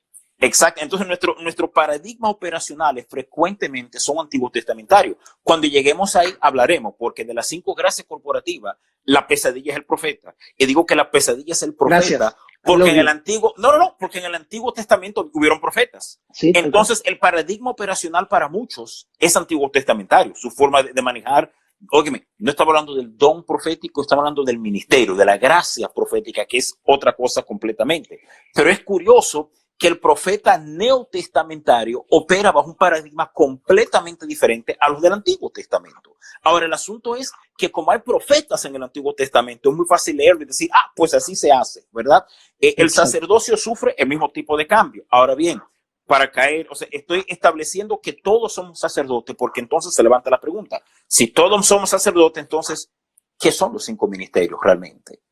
Exacto. Entonces, nuestro paradigma operacionales frecuentemente son antiguos testamentarios. Cuando lleguemos ahí, hablaremos, porque de las 5 gracias corporativas, la pesadilla es el profeta. Y digo que la pesadilla es el profeta. Gracias. Porque en el antiguo, porque en el Antiguo Testamento hubieron profetas. Sí, entonces, el paradigma operacional para muchos es antiguo testamentario, su forma de manejar. Óyeme, no estamos hablando del don profético, estamos hablando del ministerio, de la gracia profética, que es otra cosa completamente. Pero es curioso que el profeta neotestamentario opera bajo un paradigma completamente diferente a los del Antiguo Testamento. Ahora, el asunto es que como hay profetas en el Antiguo Testamento, es muy fácil leerlo y decir, pues así se hace, ¿verdad? El sacerdocio sufre el mismo tipo de cambio. Ahora bien, para caer, o sea, estoy estableciendo que todos somos sacerdotes, porque entonces se levanta la pregunta. Si todos somos sacerdotes, entonces, ¿qué son los 5 ministerios realmente?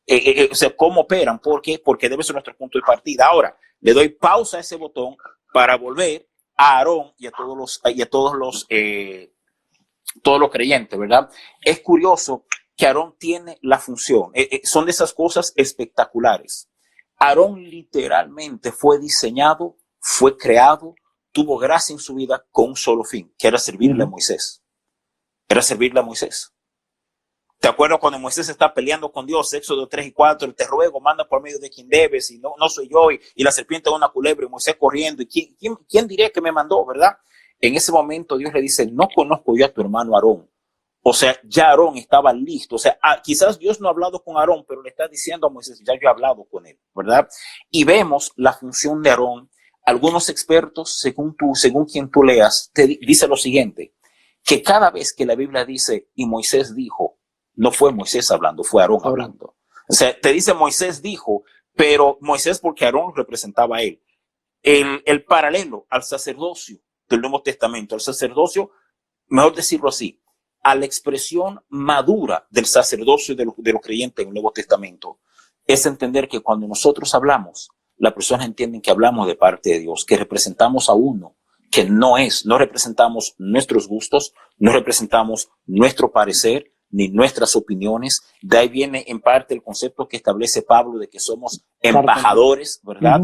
O sea, ¿cómo operan? ¿Por qué? Porque debe ser nuestro punto de partida. Ahora, le doy pausa a ese botón para volver a Aarón y a todos los creyentes, ¿verdad? Es curioso que Aarón tiene la función. Son de esas cosas espectaculares. Aarón literalmente fue diseñado, fue creado, tuvo gracia en su vida con un solo fin, que era servirle a Moisés. Era servirle a Moisés. ¿Te acuerdas cuando Moisés está peleando con Dios, Éxodo 3 y 4, te ruego, manda por medio de quien debes, y no soy yo, y la serpiente es una culebra, y Moisés corriendo, y ¿quién diría que me mandó, verdad? En ese momento Dios le dice, no conozco yo a tu hermano Aarón. O sea, ya Aarón estaba listo. O sea, quizás Dios no ha hablado con Aarón, pero le está diciendo a Moisés, ya yo he hablado con él, ¿verdad? Y vemos la función de Aarón. Algunos expertos, según quien tú leas, te dice lo siguiente, que cada vez que la Biblia dice, y Moisés dijo, no fue Moisés hablando, fue Aarón hablando. O sea, te dice Moisés dijo, pero Moisés porque Aarón representaba a él. El paralelo al sacerdocio del Nuevo Testamento, al sacerdocio, mejor decirlo así, a la expresión madura del sacerdocio de los creyentes en el Nuevo Testamento, es entender que cuando nosotros hablamos, las personas entienden que hablamos de parte de Dios, que representamos a uno, que no representamos nuestros gustos, no representamos nuestro parecer, ni nuestras opiniones. De ahí viene en parte el concepto que establece Pablo de que somos embajadores, ¿verdad?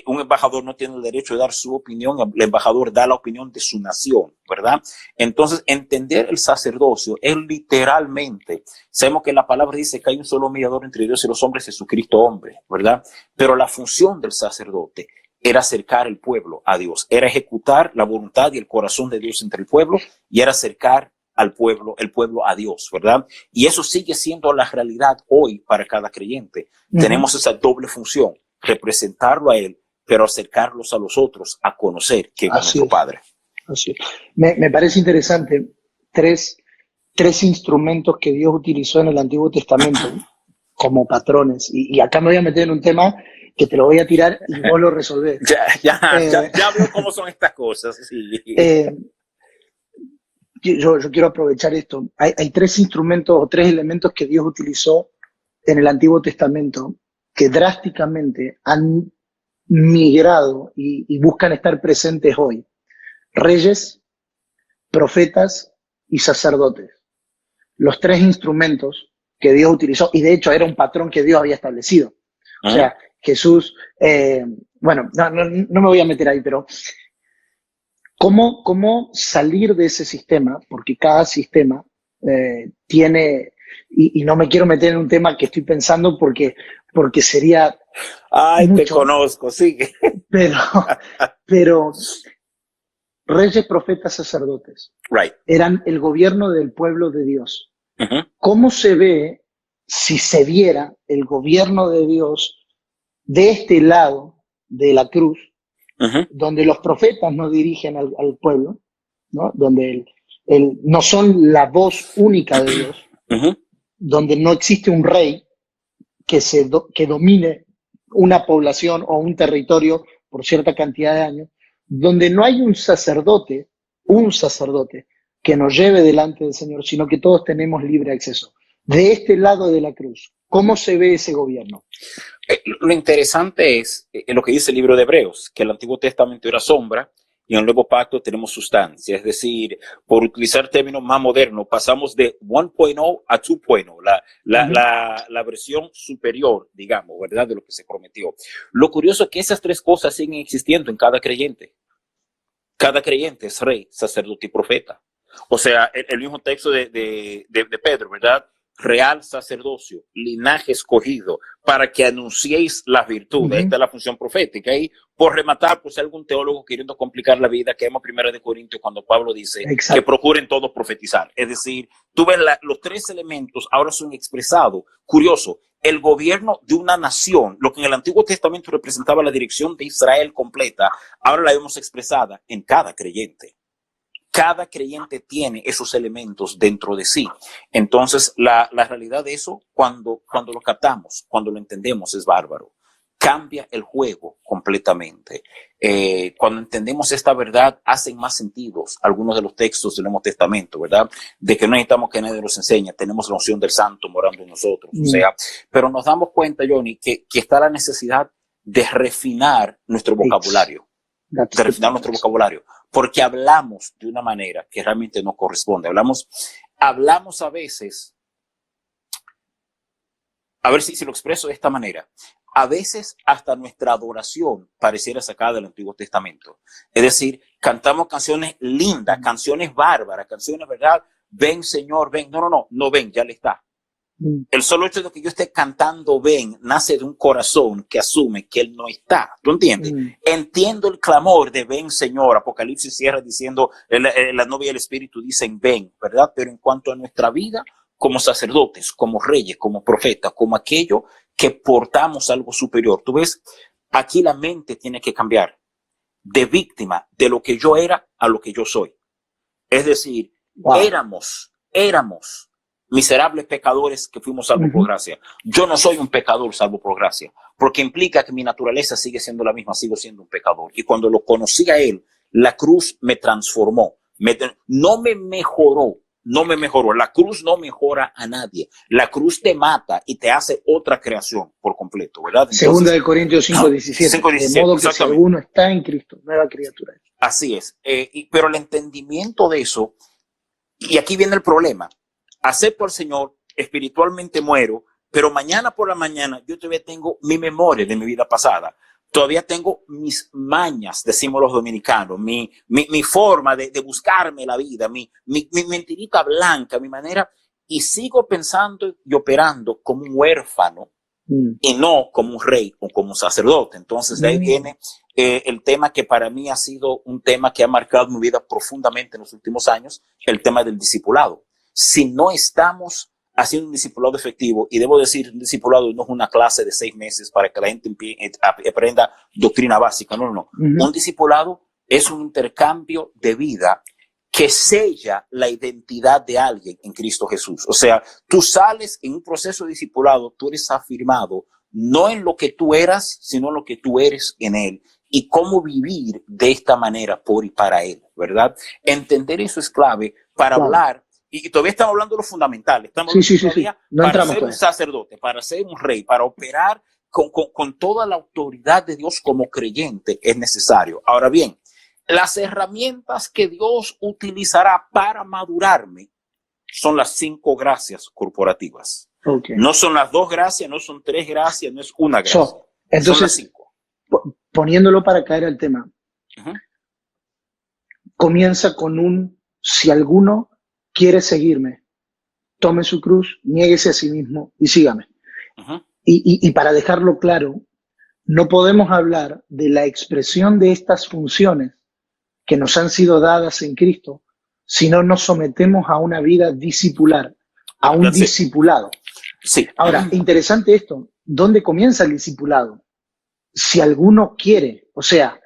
Un embajador no tiene el derecho de dar su opinión, el embajador da la opinión de su nación, ¿verdad? Entonces, entender el sacerdocio es literalmente, sabemos que la palabra dice que hay un solo mediador entre Dios y los hombres, Jesucristo hombre, ¿verdad? Pero la función del sacerdote era acercar el pueblo a Dios, era ejecutar la voluntad y el corazón de Dios entre el pueblo y era acercar al pueblo, el pueblo a Dios, ¿verdad? Y eso sigue siendo la realidad hoy para cada creyente. Tenemos esa doble función, representarlo a Él, pero acercarlos a los otros a conocer que es nuestro Padre. Así es. Me parece interesante tres instrumentos que Dios utilizó en el Antiguo Testamento como patrones. Y acá me voy a meter en un tema que te lo voy a tirar y vos lo resolvés. Ya veo cómo son estas cosas. Sí. Yo quiero aprovechar esto. Hay 3 instrumentos o 3 elementos que Dios utilizó en el Antiguo Testamento que drásticamente han migrado y buscan estar presentes hoy. Reyes, profetas y sacerdotes. Los 3 instrumentos que Dios utilizó, y de hecho era un patrón que Dios había establecido. O sea, Jesús, bueno, no me voy a meter ahí, pero ¿cómo salir de ese sistema? Porque cada sistema tiene, y no me quiero meter en un tema que estoy pensando porque sería mucho, te conozco, sigue. Pero reyes, profetas, sacerdotes eran el gobierno del pueblo de Dios. ¿Cómo se ve si se viera el gobierno de Dios de este lado de la cruz, donde los profetas no dirigen al pueblo, ¿no? Donde no son la voz única de Dios, donde no existe un rey que domine una población o un territorio por cierta cantidad de años, donde no hay un sacerdote que nos lleve delante del Señor, sino que todos tenemos libre acceso. De este lado de la cruz, ¿cómo se ve ese gobierno? Lo interesante es lo que dice el libro de Hebreos, que el Antiguo Testamento era sombra y en el Nuevo Pacto tenemos sustancia. Es decir, por utilizar términos más modernos, pasamos de 1.0 a 2.0, la versión superior, digamos, ¿verdad?, de lo que se prometió. Lo curioso es que esas tres cosas siguen existiendo en cada creyente. Cada creyente es rey, sacerdote y profeta. O sea, el mismo texto de Pedro, ¿verdad? Real sacerdocio, linaje escogido, para que anunciéis las virtudes. Esta es la función profética. Y por rematar, pues algún teólogo queriendo complicar la vida, que vemos 1 Corintios cuando Pablo dice que procuren todos profetizar. Es decir, tú ves los tres elementos ahora son expresados. Curioso, el gobierno de una nación, lo que en el Antiguo Testamento representaba la dirección de Israel completa, ahora la vemos expresada en cada creyente. Cada creyente tiene esos elementos dentro de sí. Entonces, la realidad de eso, cuando lo captamos, cuando lo entendemos, es bárbaro. Cambia el juego completamente. Cuando entendemos esta verdad, hacen más sentido algunos de los textos del Nuevo Testamento, ¿verdad? De que no necesitamos que nadie nos enseñe. Tenemos la unción del Santo morando en nosotros. O sea, pero nos damos cuenta, Johnny, que está la necesidad de refinar nuestro vocabulario. De refinar nuestro vocabulario, porque hablamos de una manera que realmente no corresponde. Hablamos a veces, a ver si lo expreso de esta manera, a veces hasta nuestra adoración pareciera sacada del Antiguo Testamento. Es decir, cantamos canciones lindas, canciones bárbaras, canciones, ¿verdad? Ven, Señor, ven. No ven, ya le está. El solo hecho de que yo esté cantando ven nace de un corazón que asume que él no está. ¿Tú entiendes? Entiendo el clamor de ven, Señor. Apocalipsis cierra diciendo, la novia y el espíritu dicen ven, ¿verdad? Pero en cuanto a nuestra vida, como sacerdotes, como reyes, como profetas, como aquello que portamos algo superior. Tú ves, aquí la mente tiene que cambiar de víctima de lo que yo era a lo que yo soy. Es decir, éramos miserables pecadores que fuimos salvos por gracia. Yo no soy un pecador salvo por gracia, porque implica que mi naturaleza sigue siendo la misma, sigo siendo un pecador. Y cuando lo conocí a él, la cruz me transformó, no me mejoró. La cruz no mejora a nadie. La cruz te mata y te hace otra creación por completo, ¿verdad? Entonces, Segunda de Corintios 5:17. De modo que si alguno está en Cristo, nueva criatura. Así es. Pero el entendimiento de eso, y aquí viene el problema. Acepto al Señor, espiritualmente muero, pero mañana por la mañana yo todavía tengo mi memoria de mi vida pasada. Todavía tengo mis mañas, decimos los dominicanos, mi forma de buscarme la vida, mi mentirita blanca, mi manera, y sigo pensando y operando como un huérfano y no como un rey o como un sacerdote. Entonces de ahí viene el tema que para mí ha sido un tema que ha marcado mi vida profundamente en los últimos años, el tema del discipulado. Si no estamos haciendo un discipulado efectivo, y debo decir, un discipulado no es una clase de 6 meses para que la gente aprenda doctrina básica, no. Un discipulado es un intercambio de vida que sella la identidad de alguien en Cristo Jesús. O sea, tú sales en un proceso de discipulado, tú eres afirmado no en lo que tú eras, sino en lo que tú eres en Él. Y cómo vivir de esta manera por y para Él, ¿verdad? Entender eso es clave para hablar. Y todavía estamos hablando de lo fundamental. Estamos hablando No para ser un sacerdote, para ser un rey, para operar con toda la autoridad de Dios como creyente es necesario. Ahora bien, las herramientas que Dios utilizará para madurarme son las 5 gracias corporativas. No son las 2 gracias, no son 3 gracias, no es una gracia. Entonces, son las 5. Poniéndolo para caer al tema, comienza con si alguno quiere seguirme, tome su cruz, niéguese a sí mismo y sígame. Y para dejarlo claro, no podemos hablar de la expresión de estas funciones que nos han sido dadas en Cristo si no nos sometemos a una vida discipular, a un discipulado. Sí. Ahora, interesante esto, ¿dónde comienza el discipulado? Si alguno quiere, o sea,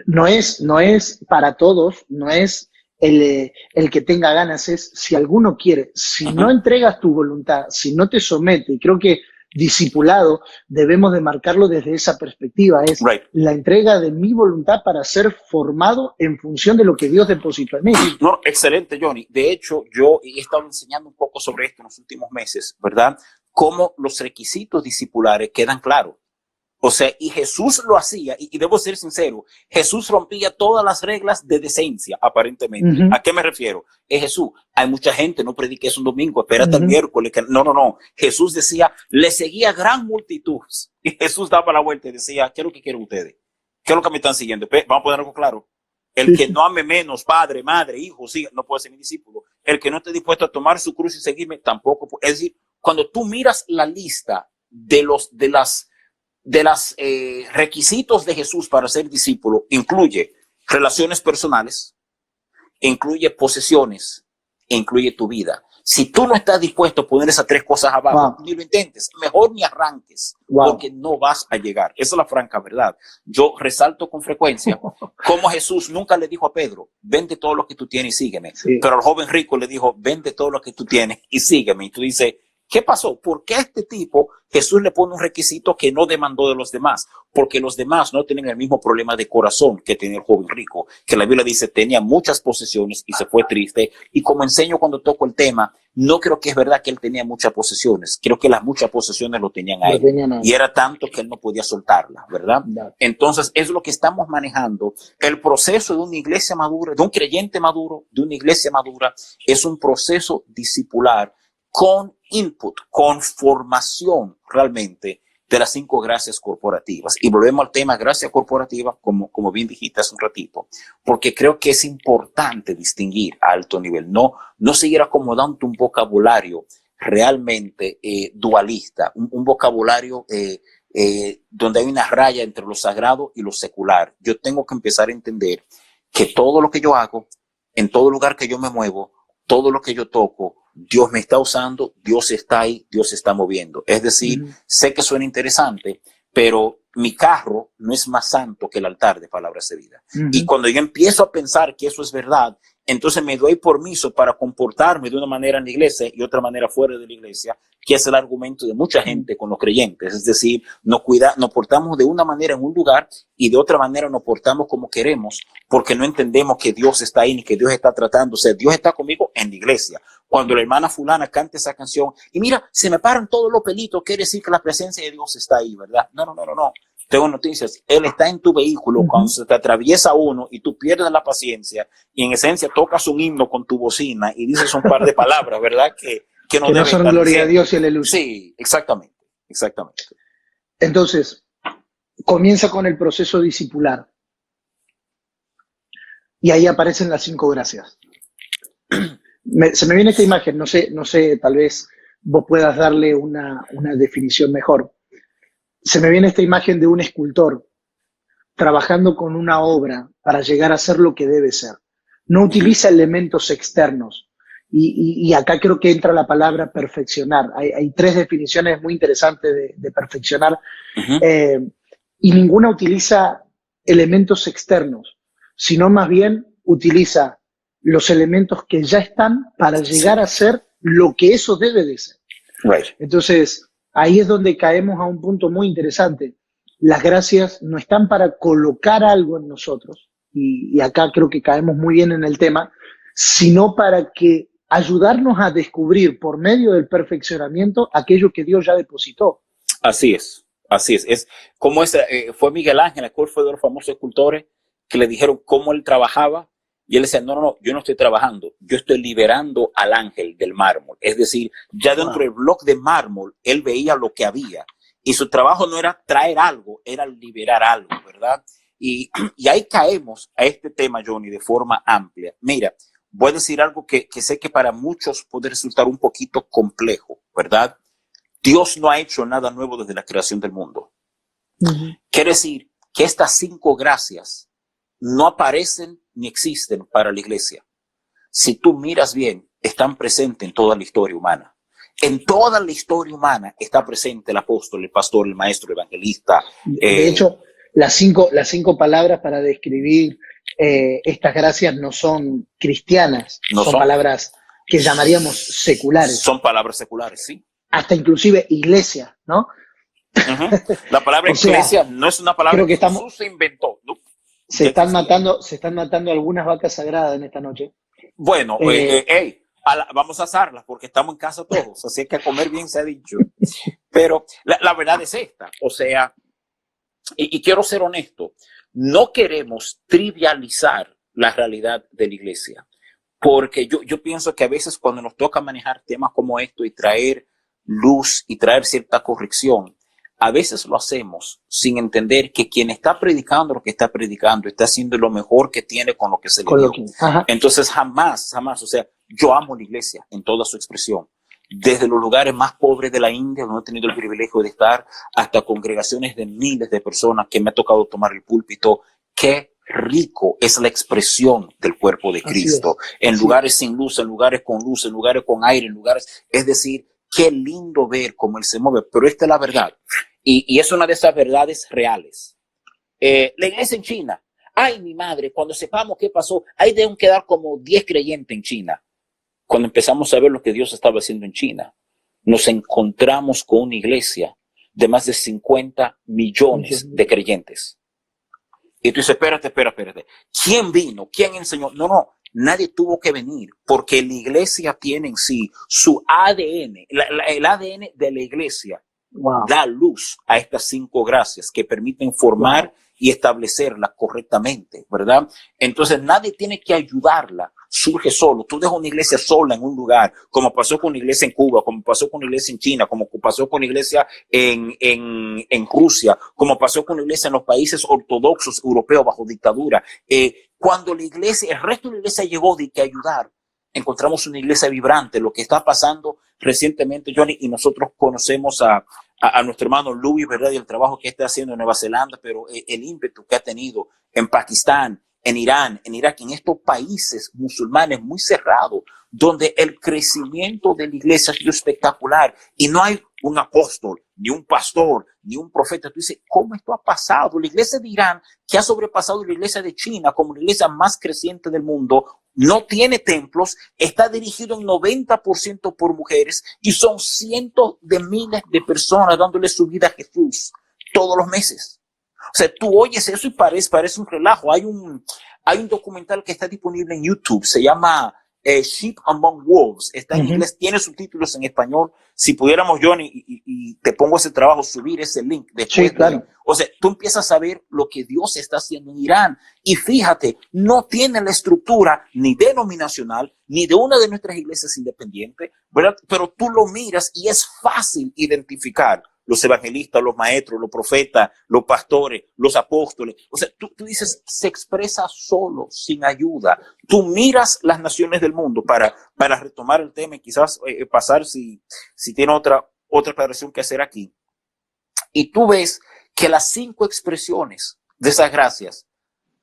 no es para todos, no es el que tenga ganas, es si alguno quiere. Si no entregas tu voluntad, si no te sometes, y creo que discipulado debemos de marcarlo desde esa perspectiva, es Right. la entrega de mi voluntad para ser formado en función de lo que Dios depositó en mí. No, excelente, Johnny. De hecho, yo he estado enseñando un poco sobre esto en los últimos meses, ¿verdad? Cómo los requisitos discipulares quedan claros. O sea, y Jesús lo hacía, y debo ser sincero, Jesús rompía todas las reglas de decencia, aparentemente. ¿A qué me refiero? Es Jesús. Hay mucha gente, no prediques un domingo, espérate el miércoles. No. Jesús decía, le seguía gran multitud. Y Jesús daba la vuelta y decía, ¿qué es lo que quieren ustedes? ¿Qué es lo que me están siguiendo? Vamos a poner algo claro. El que no ame menos, padre, madre, hijo, sí, no puede ser mi discípulo. El que no esté dispuesto a tomar su cruz y seguirme, tampoco puede. Es decir, cuando tú miras la lista de los requisitos de Jesús para ser discípulo, incluye relaciones personales, incluye posesiones, incluye tu vida. Si tú no estás dispuesto a poner esas tres cosas abajo, ni lo intentes, mejor ni arranques, porque no vas a llegar. Esa es la franca verdad. Yo resalto con frecuencia cómo Jesús nunca le dijo a Pedro, vende todo lo que tú tienes y sígueme. Sí. Pero al joven rico le dijo, vende todo lo que tú tienes y sígueme. Y tú dices, ¿qué pasó? ¿Por qué a este tipo Jesús le pone un requisito que no demandó de los demás? Porque los demás no tienen el mismo problema de corazón que tenía el joven rico, que la Biblia dice tenía muchas posesiones y se fue triste. Y como enseño cuando toco el tema, no creo que es verdad que él tenía muchas posesiones. Creo que las muchas posesiones lo tenían a él. Y era tanto que él no podía soltarlas, ¿verdad? Entonces es lo que estamos manejando. El proceso de una iglesia madura, de un creyente maduro, de una iglesia madura, es un proceso discipular con input, con formación realmente de las 5 gracias corporativas. Y volvemos al tema gracia corporativa, como bien dijiste hace un ratito, porque creo que es importante distinguir a alto nivel, no seguir acomodando un vocabulario realmente dualista, un vocabulario donde hay una raya entre lo sagrado y lo secular. Yo tengo que empezar a entender que todo lo que yo hago, en todo lugar que yo me muevo, todo lo que yo toco, Dios me está usando, Dios está ahí, Dios se está moviendo. Es decir, sé que suena interesante, pero mi carro no es más santo que el altar de Palabras de Vida. Y cuando yo empiezo a pensar que eso es verdad, entonces me doy permiso para comportarme de una manera en la iglesia y otra manera fuera de la iglesia, que es el argumento de mucha gente con los creyentes. Es decir, nos portamos de una manera en un lugar y de otra manera nos portamos como queremos, porque no entendemos que Dios está ahí ni que Dios está tratando. O sea, Dios está conmigo en la iglesia. Cuando la hermana fulana canta esa canción y mira, se me paran todos los pelitos, quiere decir que la presencia de Dios está ahí, ¿verdad? No. Tengo noticias. Él está en tu vehículo cuando se te atraviesa uno y tú pierdes la paciencia y en esencia tocas un himno con tu bocina y dices un par de palabras, ¿verdad? Que no son gloria a Dios y aleluya. Sí, exactamente. Entonces, comienza con el proceso discipular. Y ahí aparecen las 5 gracias. Se me viene esta imagen, no sé, tal vez vos puedas darle una definición mejor. Se me viene esta imagen de un escultor trabajando con una obra para llegar a ser lo que debe ser. No utiliza elementos externos. Y acá creo que entra la palabra perfeccionar. Hay 3 definiciones muy interesantes de perfeccionar. Y ninguna utiliza elementos externos, sino más bien utiliza los elementos que ya están para llegar a ser lo que eso debe de ser. Entonces, ahí es donde caemos a un punto muy interesante. Las gracias no están para colocar algo en nosotros, y acá creo que caemos muy bien en el tema, sino para que ayudarnos a descubrir por medio del perfeccionamiento aquello que Dios ya depositó. Así es. Es como fue Miguel Ángel, el cual fue de los famosos escultores que le dijeron cómo él trabajaba. Y él decía, no, yo no estoy trabajando, yo estoy liberando al ángel del mármol. Es decir, ya dentro del bloque de mármol, él veía lo que había. Y su trabajo no era traer algo, era liberar algo, ¿verdad? Y ahí caemos a este tema, Johnny, de forma amplia. Mira, voy a decir algo que sé que para muchos puede resultar un poquito complejo, ¿verdad? Dios no ha hecho nada nuevo desde la creación del mundo. Quiere decir que estas 5 gracias no aparecen ni existen para la iglesia. Si tú miras bien, están presentes en toda la historia humana. En toda la historia humana está presente el apóstol, el pastor, el maestro, el evangelista. De hecho, las cinco palabras para describir estas gracias no son cristianas, son palabras que llamaríamos seculares. Son palabras seculares, sí. hasta inclusive iglesia, ¿no? La palabra iglesia no es una palabra que Jesús se inventó, ¿no? Se están matando algunas vacas sagradas en esta noche. Bueno, vamos a asarlas porque estamos en casa todos, así que a comer bien se ha dicho. Pero la verdad es esta, o sea, y quiero ser honesto, no queremos trivializar la realidad de la iglesia, porque yo pienso que a veces cuando nos toca manejar temas como esto y traer luz y traer cierta corrección, a veces lo hacemos sin entender que quien está predicando lo que está predicando está haciendo lo mejor que tiene con lo que se le dio. Entonces jamás, o sea, yo amo la iglesia en toda su expresión. Desde los lugares más pobres de la India, donde he tenido el privilegio de estar, hasta congregaciones de miles de personas que me ha tocado tomar el púlpito. Qué rico es la expresión del cuerpo de Cristo. En lugares sin luz, en lugares con luz, en lugares con aire, en lugares, es decir, qué lindo ver cómo Él se mueve, pero esta es la verdad. Y es una de esas verdades reales. La iglesia en China. Ay, mi madre, cuando sepamos qué pasó, ahí deben quedar como 10 creyentes en China. Cuando empezamos a ver lo que Dios estaba haciendo en China, nos encontramos con una iglesia de más de 50 millones de creyentes. Y tú dices, espérate. ¿Quién vino? ¿Quién enseñó? No. Nadie tuvo que venir porque la iglesia tiene en sí su ADN, el ADN de la iglesia da luz a estas 5 gracias que permiten formar y establecerla correctamente, ¿verdad? Entonces nadie tiene que ayudarla, surge solo. Tú dejas una iglesia sola en un lugar, como pasó con la iglesia en Cuba, como pasó con la iglesia en China, como pasó con la iglesia en Rusia, como pasó con la iglesia en los países ortodoxos europeos bajo dictadura. Cuando la iglesia, el resto de la iglesia llegó de que ayudar, encontramos una iglesia vibrante. Lo que está pasando recientemente, Johnny, y nosotros conocemos a nuestro hermano Luis, ¿verdad? Y el trabajo que está haciendo en Nueva Zelanda, pero el ímpetu que ha tenido en Pakistán, en Irán, en Irak, en estos países musulmanes muy cerrados, donde el crecimiento de la iglesia ha sido espectacular y no hay un apóstol, ni un pastor, ni un profeta. Tú dices, ¿cómo esto ha pasado? La iglesia de Irán, que ha sobrepasado la iglesia de China como la iglesia más creciente del mundo, no tiene templos, está dirigido en 90% por mujeres y son cientos de miles de personas dándole su vida a Jesús todos los meses. O sea, tú oyes eso y parece un relajo. Hay un documental que está disponible en YouTube, se llama Sheep Among Wolves, está en inglés, tiene subtítulos en español. Si pudiéramos, Johnny, y te pongo ese trabajo, subir ese link después. Sí, claro. O sea, tú empiezas a ver lo que Dios está haciendo en Irán. Y fíjate, no tiene la estructura ni denominacional, ni de una de nuestras iglesias independientes, ¿verdad? Pero tú lo miras y es fácil identificar los evangelistas, los maestros, los profetas, los pastores, los apóstoles. O sea, tú dices, se expresa solo, sin ayuda. Tú miras las naciones del mundo para retomar el tema y quizás pasar si tiene otra aclaración que hacer aquí. Y tú ves que las 5 expresiones de esas gracias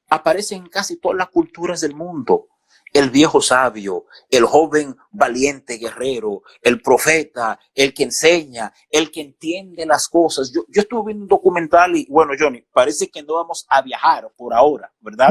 aparecen en casi todas las culturas del mundo. El viejo sabio, el joven valiente guerrero, el profeta, el que enseña, el que entiende las cosas. Yo estuve viendo un documental y, bueno, Johnny, parece que no vamos a viajar por ahora, ¿verdad?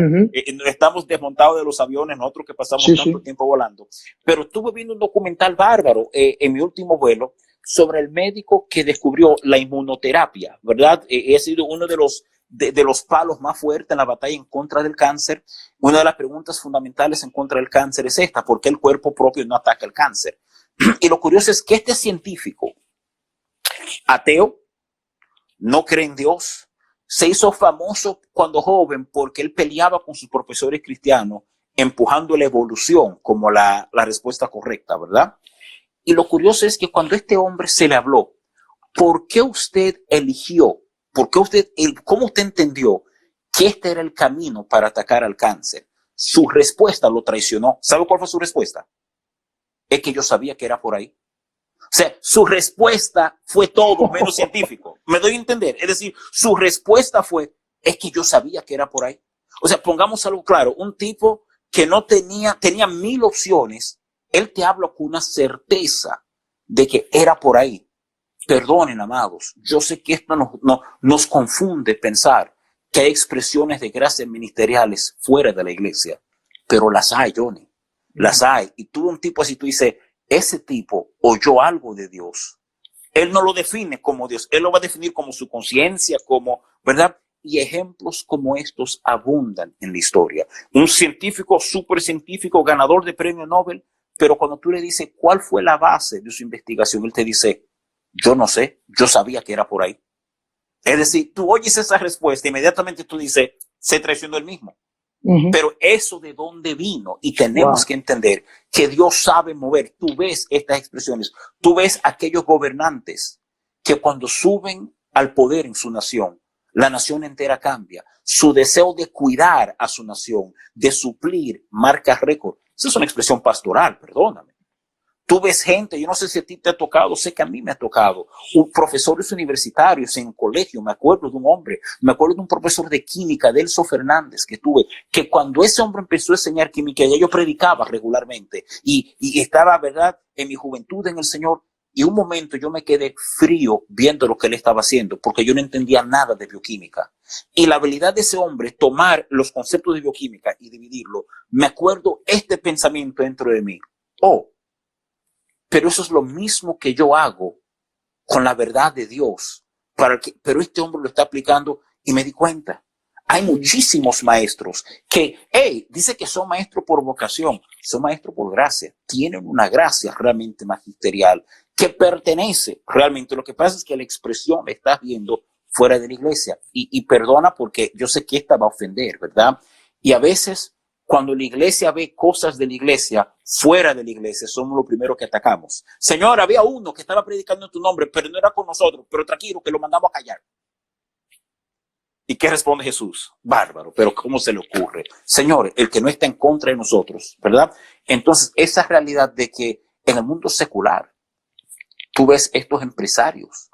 Estamos desmontados de los aviones, nosotros que pasamos tanto tiempo volando. Pero estuve viendo un documental bárbaro en mi último vuelo sobre el médico que descubrió la inmunoterapia, ¿verdad? He sido uno de los palos más fuertes en la batalla en contra del cáncer. Una de las preguntas fundamentales en contra del cáncer es esta: ¿por qué el cuerpo propio no ataca el cáncer? Y lo curioso es que este científico, ateo, no cree en Dios, se hizo famoso cuando joven porque él peleaba con sus profesores cristianos, empujando la evolución como la respuesta correcta, ¿verdad? Y lo curioso es que cuando este hombre se le habló, ¿por qué usted eligió? ¿Cómo usted entendió que este era el camino para atacar al cáncer? Su respuesta lo traicionó. ¿Sabe cuál fue su respuesta? Es que yo sabía que era por ahí. O sea, su respuesta fue todo menos científico. ¿Me doy a entender? Es decir, su respuesta es que yo sabía que era por ahí. O sea, pongamos algo claro. Un tipo que no tenía 1000 opciones, él te habla con una certeza de que era por ahí. Perdonen, amados, yo sé que esto nos confunde pensar que hay expresiones de gracias ministeriales fuera de la iglesia, pero las hay, Johnny, las hay. Y tú, un tipo así, tú dices, ese tipo oyó algo de Dios Él no lo define como Dios, Él lo va a definir como su conciencia, como, ¿verdad? Y ejemplos como estos abundan en la historia. Un científico, súper científico, ganador de premio Nobel, pero cuando tú le dices cuál fue la base de su investigación, él te dice, yo no sé, yo sabía que era por ahí. Es decir, tú oyes esa respuesta, inmediatamente tú dices, se traicionó él mismo. Pero eso de dónde vino, y tenemos que entender que Dios sabe mover. Tú ves estas expresiones, tú ves aquellos gobernantes que cuando suben al poder en su nación, la nación entera cambia. Su deseo de cuidar a su nación, de suplir, marca récord. Esa es una expresión pastoral, perdóname. Tú ves gente, yo no sé si a ti te ha tocado, sé que a mí me ha tocado, profesores universitarios en colegio, me acuerdo de un hombre, me acuerdo de un profesor de química, Delso Fernández, que tuve, que cuando ese hombre empezó a enseñar química, ya yo predicaba regularmente y estaba, ¿verdad?, en mi juventud en el Señor, y un momento yo me quedé frío viendo lo que él estaba haciendo, porque yo no entendía nada de bioquímica. Y la habilidad de ese hombre, tomar los conceptos de bioquímica y dividirlo, me acuerdo este pensamiento dentro de mí. Pero eso es lo mismo que yo hago con la verdad de Dios. Pero este hombre lo está aplicando y me di cuenta. Hay muchísimos maestros que, dice que son maestros por vocación, son maestros por gracia. Tienen una gracia realmente magisterial que pertenece realmente. Lo que pasa es que la expresión la estás viendo fuera de la iglesia. Y perdona porque yo sé que esta va a ofender, ¿verdad? Y a veces, cuando la iglesia ve cosas de la iglesia fuera de la iglesia, somos los primeros que atacamos. Señor, había uno que estaba predicando en tu nombre, pero no era con nosotros, pero tranquilo, que lo mandamos a callar. ¿Y qué responde Jesús? Bárbaro, pero ¿cómo se le ocurre? Señor, el que no está en contra de nosotros, ¿verdad? Entonces, esa realidad de que en el mundo secular, tú ves estos empresarios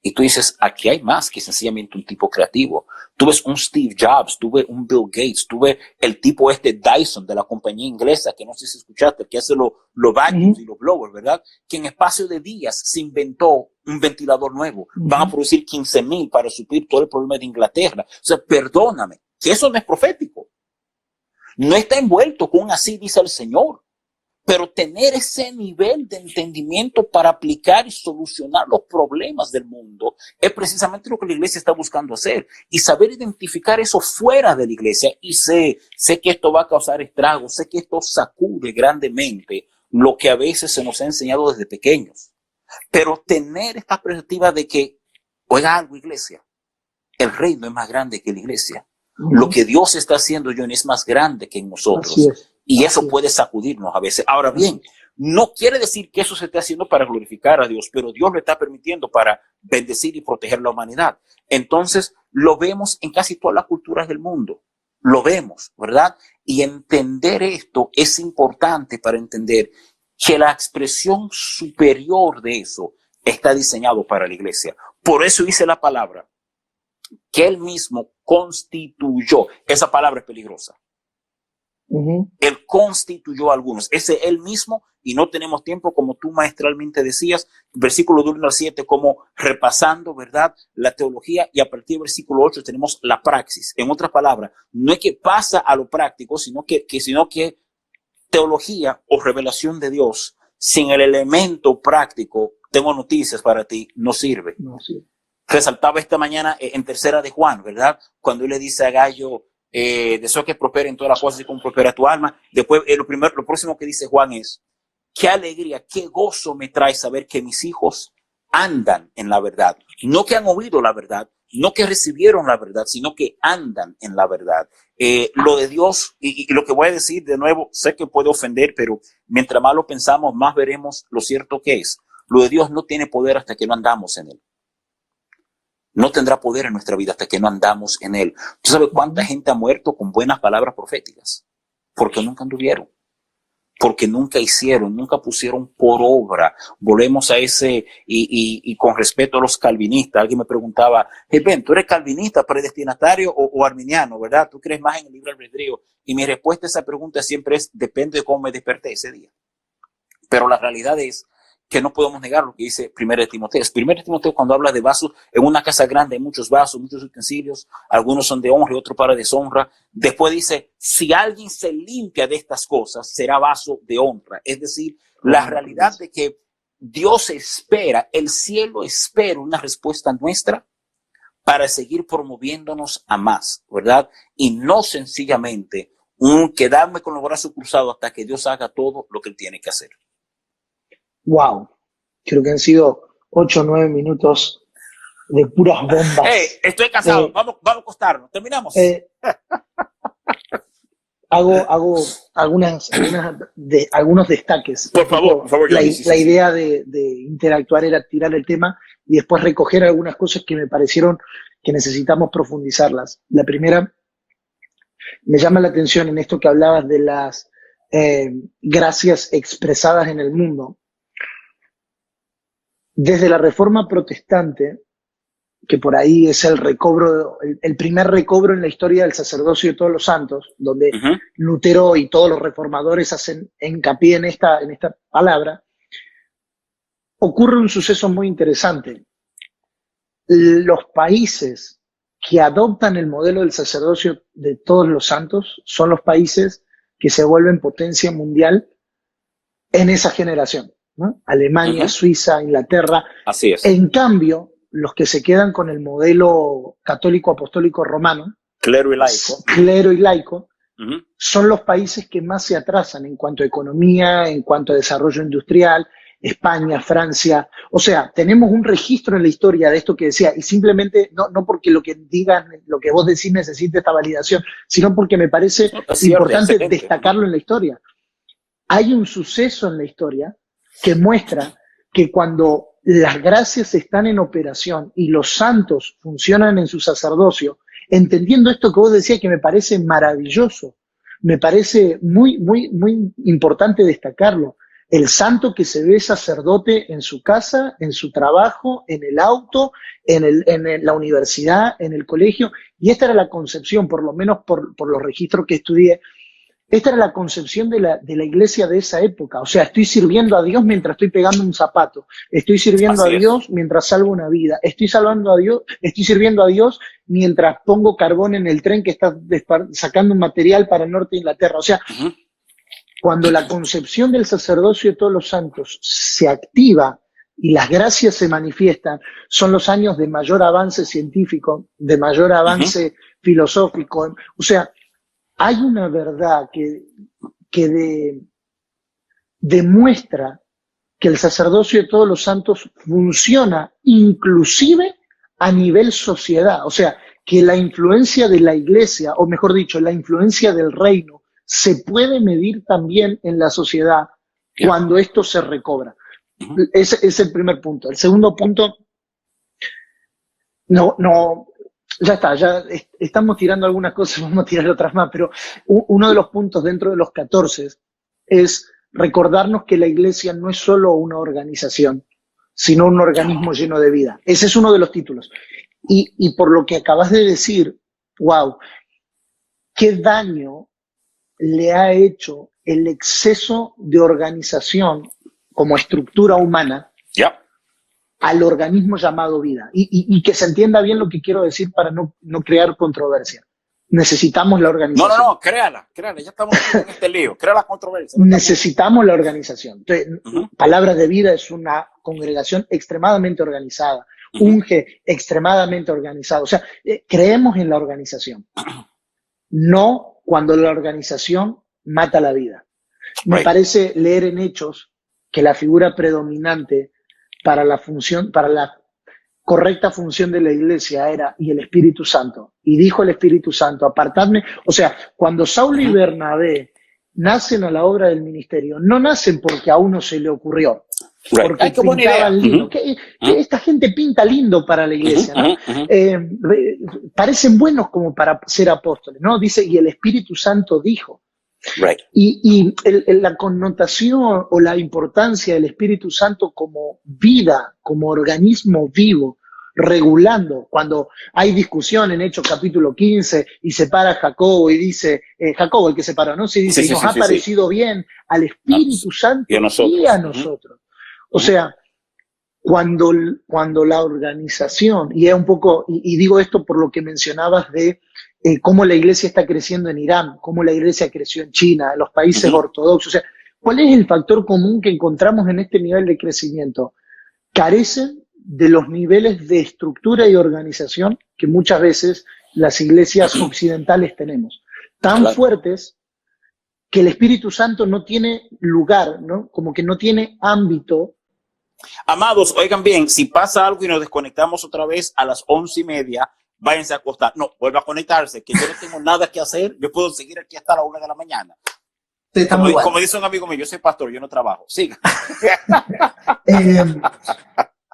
y tú dices, aquí hay más que sencillamente un tipo creativo. Tú ves un Steve Jobs, tú ves un Bill Gates, tú ves el tipo Dyson de la compañía inglesa, que no sé si escuchaste, que hace los vacuums y los blowers, ¿verdad? Que en espacio de días se inventó un ventilador nuevo. Van a producir 15,000 para suplir todo el problema de Inglaterra. O sea, perdóname, que eso no es profético. No está envuelto con así dice el Señor. Pero tener ese nivel de entendimiento para aplicar y solucionar los problemas del mundo es precisamente lo que la iglesia está buscando hacer. Y saber identificar eso fuera de la iglesia. Y sé que esto va a causar estragos, sé que esto sacude grandemente lo que a veces se nos ha enseñado desde pequeños. Pero tener esta perspectiva de que, oiga algo, iglesia, el reino es más grande que la iglesia. Lo que Dios está haciendo, John, es más grande que en nosotros. Y eso puede sacudirnos a veces. Ahora bien, no quiere decir que eso se esté haciendo para glorificar a Dios, pero Dios lo está permitiendo para bendecir y proteger la humanidad. Entonces, lo vemos en casi todas las culturas del mundo. Lo vemos, ¿verdad? Y entender esto es importante para entender que la expresión superior de eso está diseñado para la iglesia. Por eso dice la palabra que él mismo constituyó. Esa palabra es peligrosa. Él constituyó a algunos. Ese él mismo, y no tenemos tiempo, como tú maestralmente decías, versículo 1 al 7, como repasando, ¿verdad?, la teología, y a partir del versículo 8 tenemos la praxis. En otras palabras, no es que pasa a lo práctico, sino que teología o revelación de Dios sin el elemento práctico, tengo noticias para ti, no sirve. Resaltaba esta mañana en tercera de Juan, ¿verdad?, cuando él le dice a Gallo, deseo que prospere en todas las cosas y como prospera tu alma. Después, lo próximo que dice Juan es, qué alegría, qué gozo me trae saber que mis hijos andan en la verdad. No que han oído la verdad, no que recibieron la verdad, sino que andan en la verdad. Lo de Dios, y lo que voy a decir de nuevo, sé que puede ofender, pero mientras más lo pensamos, más veremos lo cierto que es. Lo de Dios no tiene poder hasta que no andamos en él. No tendrá poder en nuestra vida hasta que no andamos en él. ¿Tú sabes cuánta gente ha muerto con buenas palabras proféticas? Porque nunca anduvieron. Porque nunca hicieron, nunca pusieron por obra. Volvemos a ese, y con respeto a los calvinistas, alguien me preguntaba, hey Ben, ¿tú eres calvinista, predestinatario o arminiano, verdad? ¿Tú crees más en el libre albedrío? Y mi respuesta a esa pregunta siempre es, depende de cómo me desperté ese día. Pero la realidad es que no podemos negar lo que dice 1 Timoteo. 1 Timoteo, cuando habla de vasos, en una casa grande hay muchos vasos, muchos utensilios, algunos son de honra y otros para deshonra. Después dice, si alguien se limpia de estas cosas, será vaso de honra. Es decir, la realidad de que Dios espera, el cielo espera una respuesta nuestra para seguir promoviéndonos a más, ¿verdad? Y no sencillamente quedarme con los brazos cruzados hasta que Dios haga todo lo que Él tiene que hacer. Wow, creo que han sido 8 o 9 minutos de puras bombas. Hey, estoy cansado, vamos a acostarnos, terminamos. Hago algunos destaques. Por favor, la idea de interactuar era tirar el tema y después recoger algunas cosas que me parecieron que necesitamos profundizarlas. La primera, me llama la atención en esto que hablabas de las gracias expresadas en el mundo. Desde la Reforma Protestante, que por ahí es el primer recobro en la historia del sacerdocio de todos los santos, donde Lutero y todos los reformadores hacen hincapié en esta palabra, ocurre un suceso muy interesante. Los países que adoptan el modelo del sacerdocio de todos los santos son los países que se vuelven potencia mundial en esa generación, ¿no? Alemania, Suiza, Inglaterra. Así es. En cambio, los que se quedan con el modelo católico apostólico romano, clero y laico, son los países que más se atrasan en cuanto a economía, en cuanto a desarrollo industrial. España, Francia, o sea, tenemos un registro en la historia de esto que decía, y simplemente, no porque lo que digan, lo que vos decís necesite esta validación, sino porque me parece importante destacarlo en la historia. Hay un suceso en la historia que muestra que cuando las gracias están en operación y los santos funcionan en su sacerdocio, entendiendo esto que vos decías que me parece maravilloso, me parece muy, muy, muy importante destacarlo. El santo que se ve sacerdote en su casa, en su trabajo, en el auto, en la universidad, en el colegio. Y esta era la concepción, por lo menos por los registros que estudié, esta era la concepción de la iglesia de esa época. O sea, estoy sirviendo a Dios mientras estoy pegando un zapato. Estoy sirviendo a Dios mientras salvo una vida. Estoy sirviendo a Dios mientras pongo carbón en el tren que está sacando un material para el norte de Inglaterra. O sea, cuando la concepción del sacerdocio de todos los santos se activa y las gracias se manifiestan, son los años de mayor avance científico, de mayor avance filosófico. O sea, hay una verdad que demuestra que el sacerdocio de todos los santos funciona inclusive a nivel sociedad. O sea, que la influencia de la iglesia, o mejor dicho, la influencia del reino, se puede medir también en la sociedad cuando esto se recobra. Ese es el primer punto. El segundo punto, ya está, ya estamos tirando algunas cosas, vamos a tirar otras más, pero uno de los puntos dentro de los 14 es recordarnos que la iglesia no es solo una organización, sino un organismo lleno de vida. Ese es uno de los títulos. Y por lo que acabas de decir, wow, qué daño le ha hecho el exceso de organización como estructura humana al organismo llamado vida. Y que se entienda bien lo que quiero decir para no crear controversia. Necesitamos la organización. No, créala, ya estamos en este lío, crea la controversia. Necesitamos la organización. Entonces, Palabras de Vida es una congregación extremadamente organizada, UNGE extremadamente organizado. O sea, creemos en la organización. No cuando la organización mata la vida. Me parece leer en Hechos que la figura predominante para la correcta función de la iglesia era y el Espíritu Santo. Y dijo el Espíritu Santo, apartadme. O sea, cuando Saulo y Bernabé nacen a la obra del ministerio, no nacen porque a uno se le ocurrió. Porque pintaban lindo. Que esta gente pinta lindo para la iglesia, ¿no? Parecen buenos como para ser apóstoles, ¿no? Dice, y el Espíritu Santo dijo. Y la connotación o la importancia del Espíritu Santo como vida, como organismo vivo, regulando, cuando hay discusión en Hechos capítulo 15 y se para Jacobo y dice, Jacobo el que se paró, ¿no? Sí, dice, nos ha parecido bien al Espíritu Santo y a nosotros. O sea, cuando la organización, y es un poco, y digo esto por lo que mencionabas de cómo la iglesia está creciendo en Irán, cómo la iglesia creció en China, en los países ortodoxos, o sea, ¿Cuál es el factor común que encontramos en este nivel de crecimiento? Carecen de los niveles de estructura y organización que muchas veces las iglesias occidentales tenemos. Tan fuertes que el Espíritu Santo no tiene lugar, ¿no? Como que no tiene ámbito. Amados, oigan bien, si pasa algo y nos desconectamos otra vez a las 11:30, váyanse a acostar. No, vuelva a conectarse, que yo no tengo nada que hacer. Yo puedo seguir aquí hasta la 1 de la mañana. Como dice un amigo mío, yo soy pastor, yo no trabajo. Siga.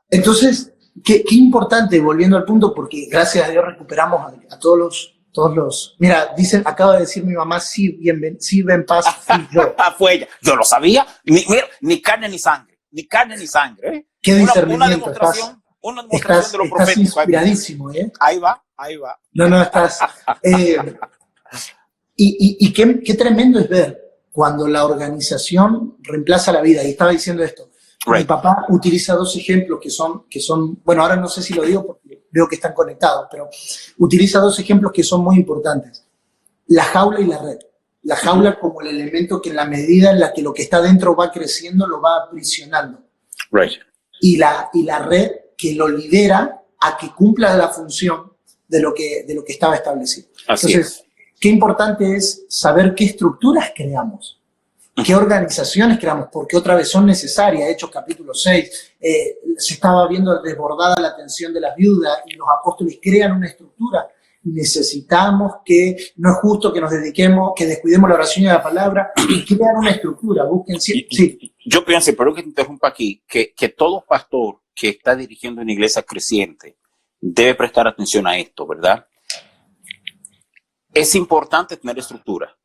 Entonces, qué importante, volviendo al punto, porque gracias a Dios recuperamos a todos los... Mira, acaba de decir mi mamá, sí, ven paz, fui yo. Fue ella. Yo lo sabía. Ni carne ni sangre. Ni carne ni sangre. ¿Eh? Qué discernimiento. Una demostración de lo profético. Estás inspiradísimo, ¿eh? Ahí va. No, estás... y qué tremendo es ver cuando la organización reemplaza la vida. Y estaba diciendo esto. Mi papá utiliza dos ejemplos que son, bueno, ahora no sé si lo digo porque veo que están conectados, pero utiliza dos ejemplos que son muy importantes. La jaula y la red. La jaula como el elemento que en la medida en la que lo que está dentro va creciendo, lo va aprisionando. Right. Y la red que lo lidera a que cumpla la función de lo que estaba establecido. Entonces, qué importante es saber qué estructuras creamos. ¿Qué organizaciones creamos? Porque otra vez son necesarias. Hechos capítulo 6, se estaba viendo desbordada la atención de las viudas y los apóstoles crean una estructura. Necesitamos no es justo que nos dediquemos, que descuidemos la oración y la palabra, y crean una estructura. Busquen sí. Yo pienso, pero que te interrumpa aquí, que todo pastor que está dirigiendo una iglesia creciente debe prestar atención a esto, ¿verdad? Es importante tener estructura.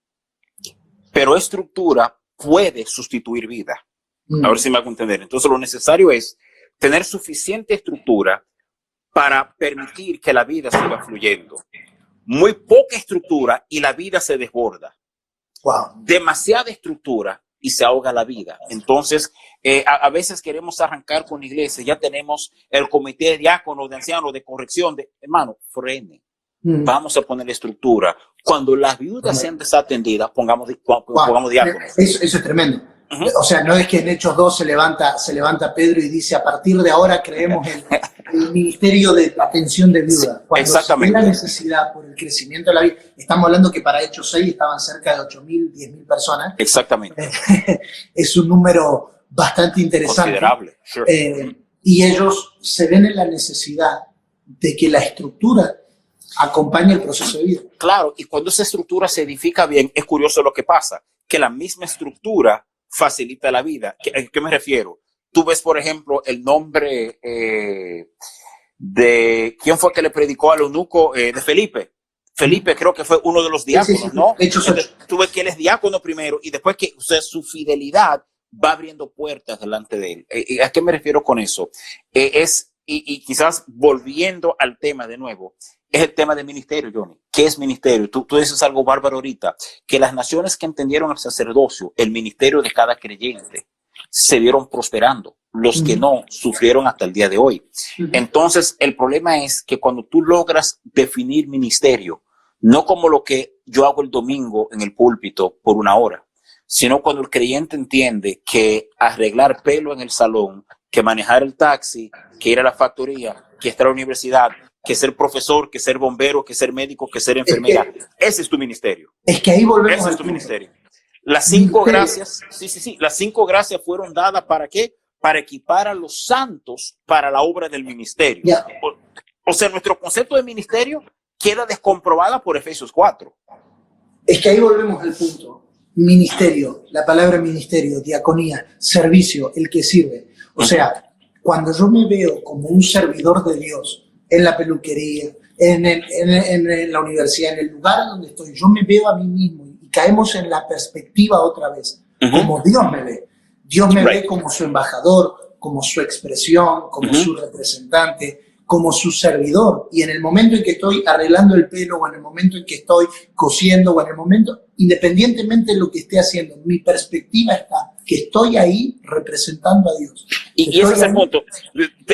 Pero estructura puede sustituir vida. A ver si me hago entender. Entonces lo necesario es tener suficiente estructura para permitir que la vida siga fluyendo. Muy poca estructura y la vida se desborda. Wow. Demasiada estructura y se ahoga la vida. Entonces, a veces queremos arrancar con la iglesia. Ya tenemos el comité de diáconos, de ancianos, de corrección. Hermano, frene. Vamos a poner estructura. Cuando las viudas sean desatendidas, pongamos diáconos. Eso es tremendo. O sea, no es que en Hechos 2 se levanta Pedro y dice, a partir de ahora creemos el ministerio de atención de viudas. Cuando se ve la necesidad por el crecimiento de la vida, estamos hablando que para Hechos 6 estaban cerca de 8.000, 10.000 personas. Exactamente. Es un número bastante interesante. Considerable. Sure. Y ellos se ven en la necesidad de que la estructura acompaña el proceso de vida. Claro, y cuando esa estructura se edifica bien, es curioso lo que pasa, que la misma estructura facilita la vida. ¿A qué me refiero? Tú ves, por ejemplo, el nombre de ¿quién fue que le predicó al eunuco? De Felipe. Felipe creo que fue uno de los diáconos, sí. ¿No? Entonces, tú ves que él es diácono primero y después que su fidelidad va abriendo puertas delante de él. ¿A qué me refiero con eso? Y quizás volviendo al tema de nuevo, es el tema del ministerio, Johnny. ¿Qué es ministerio? Tú dices algo bárbaro ahorita, que las naciones que entendieron el sacerdocio, el ministerio de cada creyente, se vieron prosperando. Los que no, sufrieron hasta el día de hoy. Entonces, el problema es que cuando tú logras definir ministerio, no como lo que yo hago el domingo en el púlpito por 1 hora, sino cuando el creyente entiende que arreglar pelo en el salón, que manejar el taxi, que ir a la factoría, que estar a la universidad, que ser profesor, que ser bombero, que ser médico, que ser enfermera. Ese es tu ministerio. Es que ahí volvemos. Ese es tu ministerio. Las 5 gracias, sí. Las 5 gracias fueron dadas ¿para qué? Para equipar a los santos para la obra del ministerio. Yeah. O sea, nuestro concepto de ministerio queda descomprobada por Efesios 4. Es que ahí volvemos al punto. Ministerio, la palabra ministerio, diaconía, servicio, el que sirve. O sea, cuando yo me veo como un servidor de Dios en la peluquería, en la universidad, en el lugar donde estoy, yo me veo a mí mismo y caemos en la perspectiva otra vez, como Dios me ve. Dios me ve como su embajador, como su expresión, como su representante, como su servidor. Y en el momento en que estoy arreglando el pelo, o en el momento en que estoy cosiendo, o en el momento, independientemente de lo que esté haciendo, mi perspectiva está que estoy ahí representando a Dios. Y ese es el punto.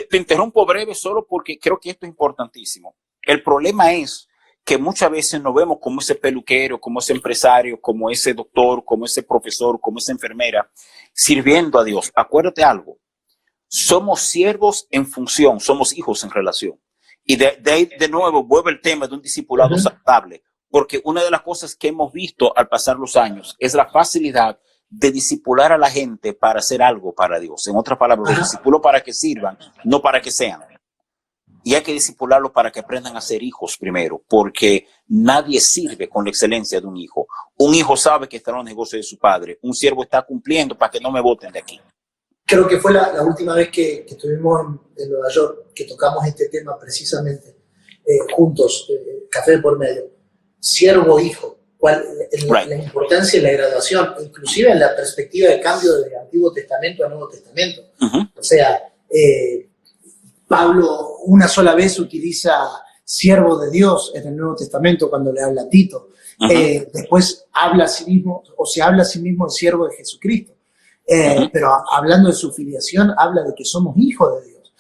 Te interrumpo breve solo porque creo que esto es importantísimo. El problema es que que muchas veces nos vemos como ese peluquero, como ese empresario, como ese doctor, como ese profesor, como esa enfermera, sirviendo a Dios. Acuérdate algo, somos siervos en función, somos hijos en relación. Y de ahí de nuevo vuelve el tema de un discipulado saludable, porque una de las cosas que hemos visto al pasar los años es la facilidad de discipular a la gente para hacer algo para Dios. En otras palabras, los discípulos para que sirvan, no para que sean. Y hay que discipularlos para que aprendan a ser hijos primero, porque nadie sirve con la excelencia de un hijo. Un hijo sabe que está en los negocios de su padre. Un siervo está cumpliendo para que no me boten de aquí. Creo que fue la última vez que estuvimos en Nueva York, que tocamos este tema precisamente juntos, café por medio. Siervo, hijo, la importancia de la graduación, inclusive en la perspectiva de cambio del Antiguo Testamento al Nuevo Testamento. O sea, Pablo una sola vez utiliza siervo de Dios en el Nuevo Testamento cuando le habla a Tito. Después habla a sí mismo, o se habla a sí mismo de siervo de Jesucristo. Pero hablando de su filiación, habla de que somos hijos de Dios.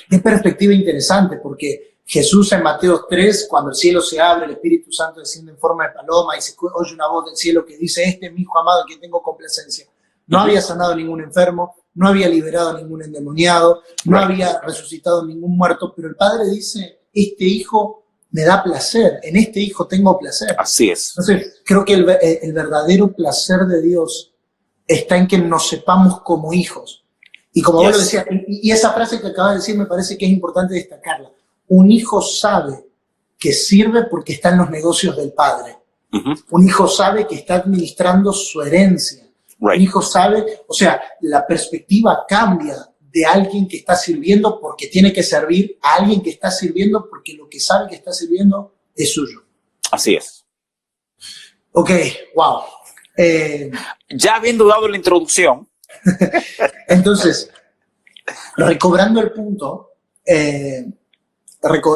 Qué perspectiva interesante, porque Jesús en Mateo 3, cuando el cielo se abre, el Espíritu Santo desciende en forma de paloma y se oye una voz del cielo que dice: este es mi hijo amado en quien tengo complacencia. No había sanado a ningún enfermo, no había liberado a ningún endemoniado, no había resucitado a ningún muerto, pero el Padre dice: este hijo me da placer, en este hijo tengo placer. Así es. Entonces, creo que el verdadero placer de Dios está en que nos sepamos como hijos. Y como vos lo decías, y esa frase que acabas de decir me parece que es importante destacarla. Un hijo sabe que sirve porque está en los negocios del Padre. Un hijo sabe que está administrando su herencia. Un hijo sabe, o sea, la perspectiva cambia de alguien que está sirviendo porque tiene que servir a alguien que está sirviendo porque lo que sabe que está sirviendo es suyo. Así es. Ok, wow. Ya habiendo dado la introducción. Entonces, recobrando el punto,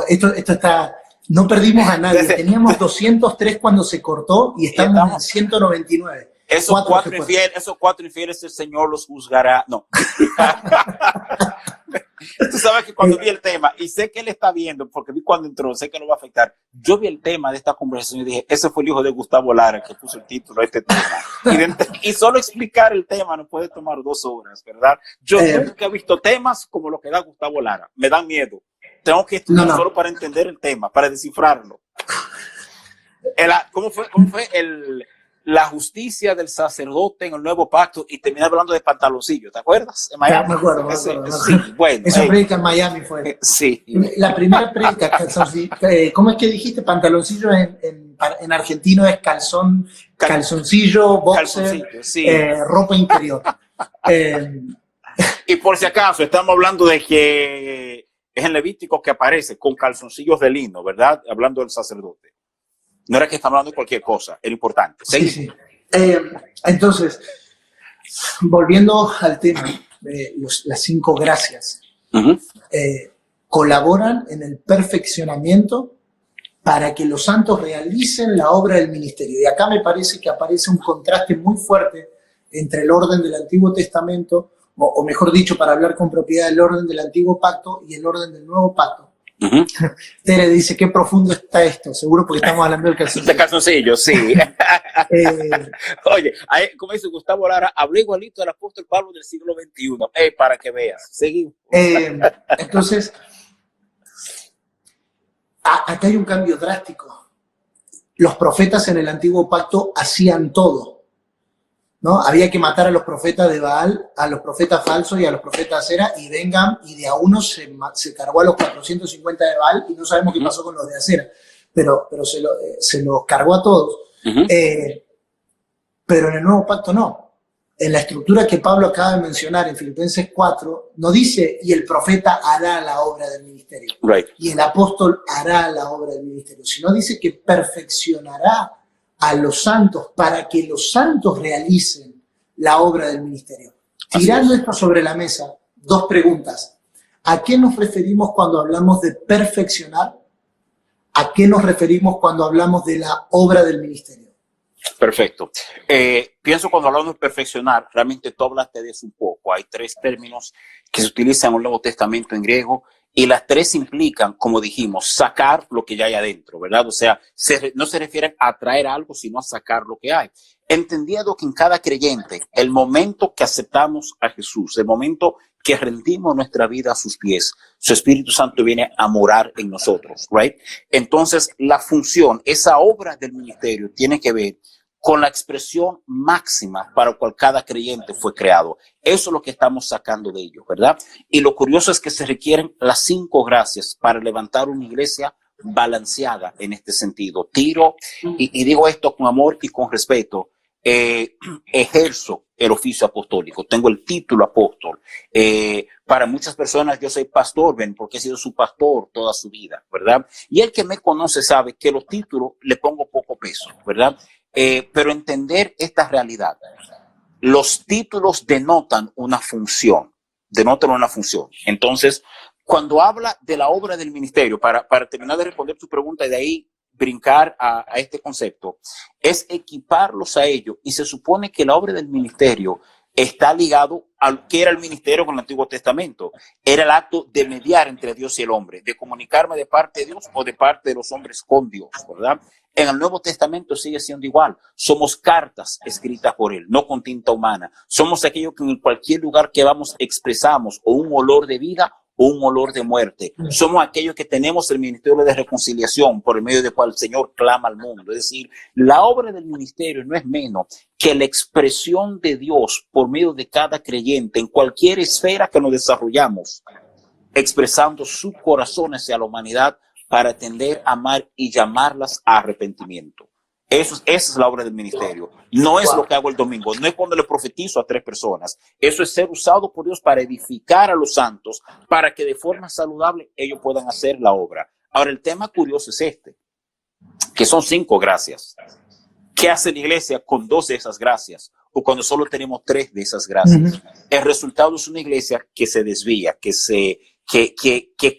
esto está, no perdimos a nadie. Teníamos 203 cuando se cortó y estamos en 199. Esos cuatro infieles el Señor los juzgará. No. Tú sabes que cuando vi el tema, y sé que él está viendo, porque vi cuando entró, sé que lo va a afectar. Yo vi el tema de esta conversación y dije: ese fue el hijo de Gustavo Lara que puso el título a este tema. Y solo explicar el tema nos puede tomar 2 horas, ¿verdad? Yo nunca he visto temas como lo que da Gustavo Lara. Me dan miedo. Tengo que estudiar solo para entender el tema, para descifrarlo. ¿Cómo fue la justicia del sacerdote en el nuevo pacto? Y terminé hablando de pantaloncillo, ¿te acuerdas? En Miami. Me acuerdo. Sí, bueno. Esa prédica en Miami fue. Sí. La primera prédica, ¿cómo es que dijiste? Pantaloncillo en argentino es calzoncillo, boxer, sí. Ropa interior. Y por si acaso, estamos hablando de que es en Levítico que aparece con calzoncillos de lino, ¿verdad? Hablando del sacerdote. No era que estamos hablando de cualquier cosa, era importante. Sí. Entonces, volviendo al tema de las 5 gracias, colaboran en el perfeccionamiento para que los santos realicen la obra del ministerio. Y acá me parece que aparece un contraste muy fuerte entre el orden del Antiguo Testamento, o mejor dicho, para hablar con propiedad, el orden del Antiguo Pacto y el orden del Nuevo Pacto. Tere dice: qué profundo está esto, seguro porque estamos hablando del calzoncillo. De calzoncillo, sí. Oye, como dice Gustavo Lara, habló igualito del apóstol Pablo del siglo XXI, para que veas. Seguimos. Entonces, acá hay un cambio drástico. Los profetas en el Antiguo Pacto hacían todo, ¿no? Había que matar a los profetas de Baal, a los profetas falsos y a los profetas Acera, y vengan, y de a uno se cargó a los 450 de Baal, y no sabemos qué pasó con los de Acera, pero se los cargó a todos. Pero en el Nuevo Pacto no. En la estructura que Pablo acaba de mencionar en Filipenses 4, no dice: y el profeta hará la obra del ministerio, y el apóstol hará la obra del ministerio, sino dice que perfeccionará a los santos para que los santos realicen la obra del ministerio. Tirando esto sobre la mesa, 2 preguntas. ¿A qué nos referimos cuando hablamos de perfeccionar? ¿A qué nos referimos cuando hablamos de la obra del ministerio? Perfecto. Pienso cuando hablamos de perfeccionar, realmente tú hablaste de eso un poco. Hay 3 términos que se utilizan en el Nuevo Testamento en griego Y las tres implican, como dijimos, sacar lo que ya hay adentro, ¿verdad? O sea, no se refieren a traer algo, sino a sacar lo que hay. Entendiendo que en cada creyente, el momento que aceptamos a Jesús, el momento que rendimos nuestra vida a sus pies, su Espíritu Santo viene a morar en nosotros, ¿right? Entonces, la función, esa obra del ministerio tiene que ver con la expresión máxima para la cual cada creyente fue creado. Eso es lo que estamos sacando de ellos, ¿verdad? Y lo curioso es que se requieren las 5 gracias para levantar una iglesia balanceada en este sentido. Tiro, y digo esto con amor y con respeto, ejerzo el oficio apostólico, tengo el título apóstol. Para muchas personas yo soy pastor, ven, porque he sido su pastor toda su vida, ¿verdad? Y el que me conoce sabe que los títulos le pongo poco peso, ¿verdad? Pero entender esta realidad, los títulos denotan una función, Entonces, cuando habla de la obra del ministerio, para terminar de responder tu pregunta y de ahí brincar a este concepto, es equiparlos a ellos, y se supone que la obra del ministerio está ligado al que era el ministerio con el Antiguo Testamento. Era el acto de mediar entre Dios y el hombre, de comunicarme de parte de Dios o de parte de los hombres con Dios, ¿verdad? En el Nuevo Testamento sigue siendo igual. Somos cartas escritas por Él, no con tinta humana. Somos aquellos que en cualquier lugar que vamos expresamos o un olor de vida o un olor de muerte. Somos aquellos que tenemos el ministerio de reconciliación por el medio del cual el Señor clama al mundo. Es decir, la obra del ministerio no es menos que la expresión de Dios por medio de cada creyente en cualquier esfera que nos desarrollamos, expresando su corazón hacia la humanidad para atender, amar y llamarlas a arrepentimiento. Esa es la obra del ministerio. No es lo que hago el domingo, no es cuando le profetizo a 3 personas. Eso es ser usado por Dios para edificar a los santos, para que de forma saludable ellos puedan hacer la obra. Ahora, el tema curioso es este, que son 5 gracias. ¿Qué hace la iglesia con 2 de esas gracias? O cuando solo tenemos 3 de esas gracias. El resultado es una iglesia que se desvía, que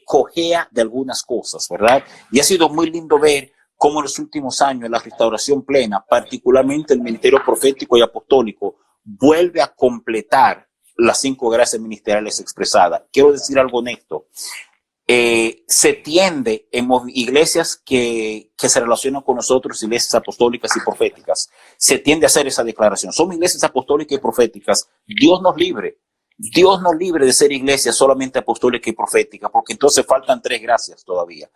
cojea de algunas cosas, ¿verdad? Y ha sido muy lindo ver cómo en los últimos años la restauración plena, particularmente el ministerio profético y apostólico, vuelve a completar las 5 gracias ministeriales expresadas. Quiero decir algo honesto. Se tiende en iglesias que se relacionan con nosotros, iglesias apostólicas y proféticas, se tiende a hacer esa declaración. Somos iglesias apostólicas y proféticas. Dios nos libre de ser iglesia solamente apostólica y profética, porque entonces faltan 3 gracias todavía.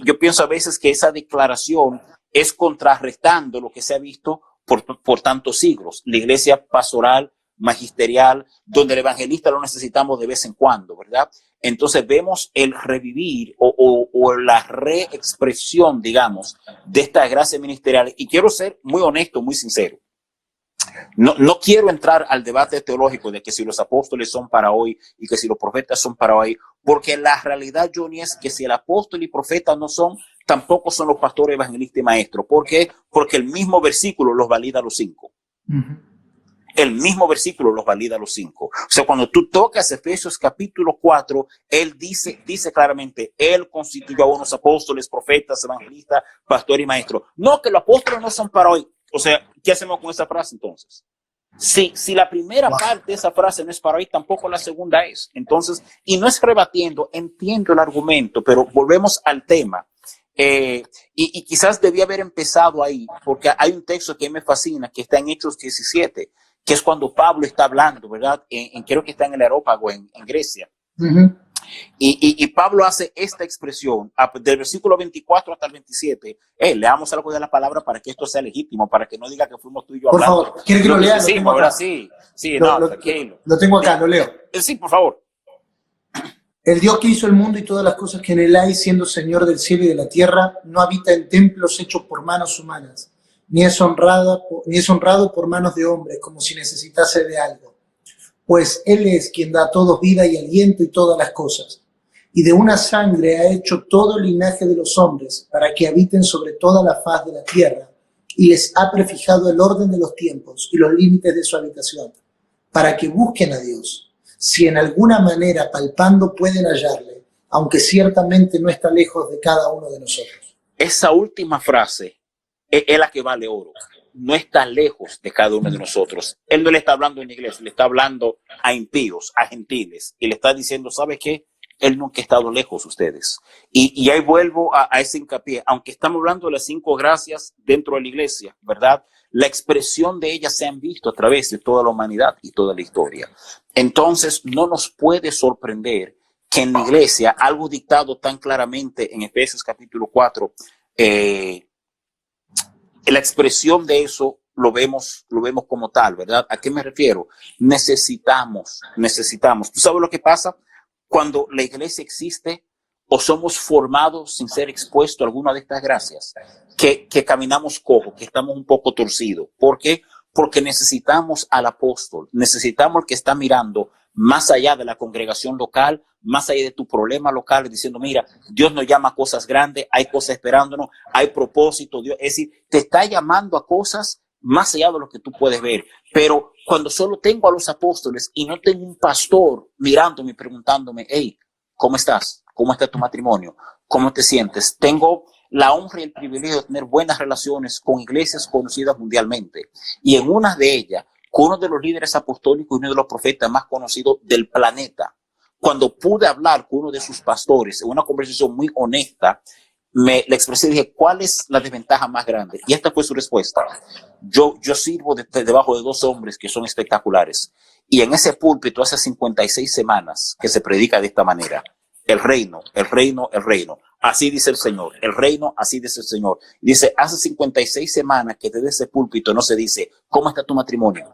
Yo pienso a veces que esa declaración es contrarrestando lo que se ha visto por tantos siglos. La iglesia pastoral, magisterial, donde el evangelista lo necesitamos de vez en cuando, ¿verdad? Entonces vemos el revivir o la reexpresión, digamos, de esta gracia ministerial. Y quiero ser muy honesto, muy sincero. No quiero entrar al debate teológico de que si los apóstoles son para hoy y que si los profetas son para hoy, porque la realidad, Johnny, es que si el apóstol y profeta no son, tampoco son los pastores, evangelistas y maestros. ¿Por qué? Porque el mismo versículo los valida a los 5. El mismo versículo los valida a los 5. O sea, cuando tú tocas Efesios capítulo 4, él dice claramente, él constituyó a unos apóstoles, profetas, evangelistas, pastores y maestros. No, que los apóstoles no son para hoy. O sea, ¿qué hacemos con esa frase entonces? Si la primera parte de esa frase no es para hoy, tampoco la segunda es. Entonces, y no es rebatiendo, entiendo el argumento, pero volvemos al tema. Y quizás debía haber empezado ahí, porque hay un texto que me fascina, que está en Hechos 17, que es cuando Pablo está hablando, ¿verdad? Creo que está en el Areópago, en Grecia. Y Pablo hace esta expresión del versículo 24 hasta el 27. Leamos algo de la palabra para que esto sea legítimo, para que no diga que fuimos tú y yo hablando. Por favor, ¿quiere que lo lea? Sí, ahora sí. Sí, tranquilo. Lo tengo acá, lo leo. Sí, por favor. El Dios que hizo el mundo y todas las cosas que en él hay, siendo Señor del cielo y de la tierra, no habita en templos hechos por manos humanas, ni es honrado por manos de hombres, como si necesitase de algo. Pues Él es quien da a todos vida y aliento y todas las cosas. Y de una sangre ha hecho todo el linaje de los hombres, para que habiten sobre toda la faz de la tierra, y les ha prefijado el orden de los tiempos y los límites de su habitación, para que busquen a Dios, si en alguna manera palpando pueden hallarle, aunque ciertamente no está lejos de cada uno de nosotros. Esa última frase es la que vale oro. No está lejos de cada uno de nosotros. Él no le está hablando en la iglesia, le está hablando a impíos, a gentiles, y le está diciendo, ¿sabes qué? Él nunca ha estado lejos de ustedes. Y ahí vuelvo a ese hincapié. Aunque estamos hablando de las 5 gracias dentro de la iglesia, ¿verdad? La expresión de ellas se han visto a través de toda la humanidad y toda la historia. Entonces, no nos puede sorprender que en la iglesia, algo dictado tan claramente en Efesios capítulo 4, la expresión de eso lo vemos como tal, ¿verdad? ¿A qué me refiero? Necesitamos. ¿Tú sabes lo que pasa? Cuando la iglesia existe o somos formados sin ser expuestos a alguna de estas gracias, que caminamos cojo, que estamos un poco torcidos. ¿Por qué? Porque necesitamos al apóstol, necesitamos al que está mirando más allá de la congregación local, más allá de tu problema local, diciendo, mira, Dios nos llama a cosas grandes, hay cosas esperándonos, hay propósito, Dios, es decir, te está llamando a cosas más allá de lo que tú puedes ver. Pero cuando solo tengo a los apóstoles y no tengo un pastor mirándome y preguntándome, hey, ¿cómo estás? ¿Cómo está tu matrimonio? ¿Cómo te sientes? Tengo la honra y el privilegio de tener buenas relaciones con iglesias conocidas mundialmente. Y en una de ellas, con uno de los líderes apostólicos y uno de los profetas más conocidos del planeta, cuando pude hablar con uno de sus pastores en una conversación muy honesta, le expresé y dije, ¿cuál es la desventaja más grande? Y esta fue su respuesta. Yo sirvo debajo de 2 hombres que son espectaculares. Y en ese púlpito hace 56 semanas que se predica de esta manera. El reino, el reino, el reino. Así dice el Señor. El reino, así dice el Señor. Dice, hace 56 semanas que desde ese púlpito no se dice, ¿cómo está tu matrimonio?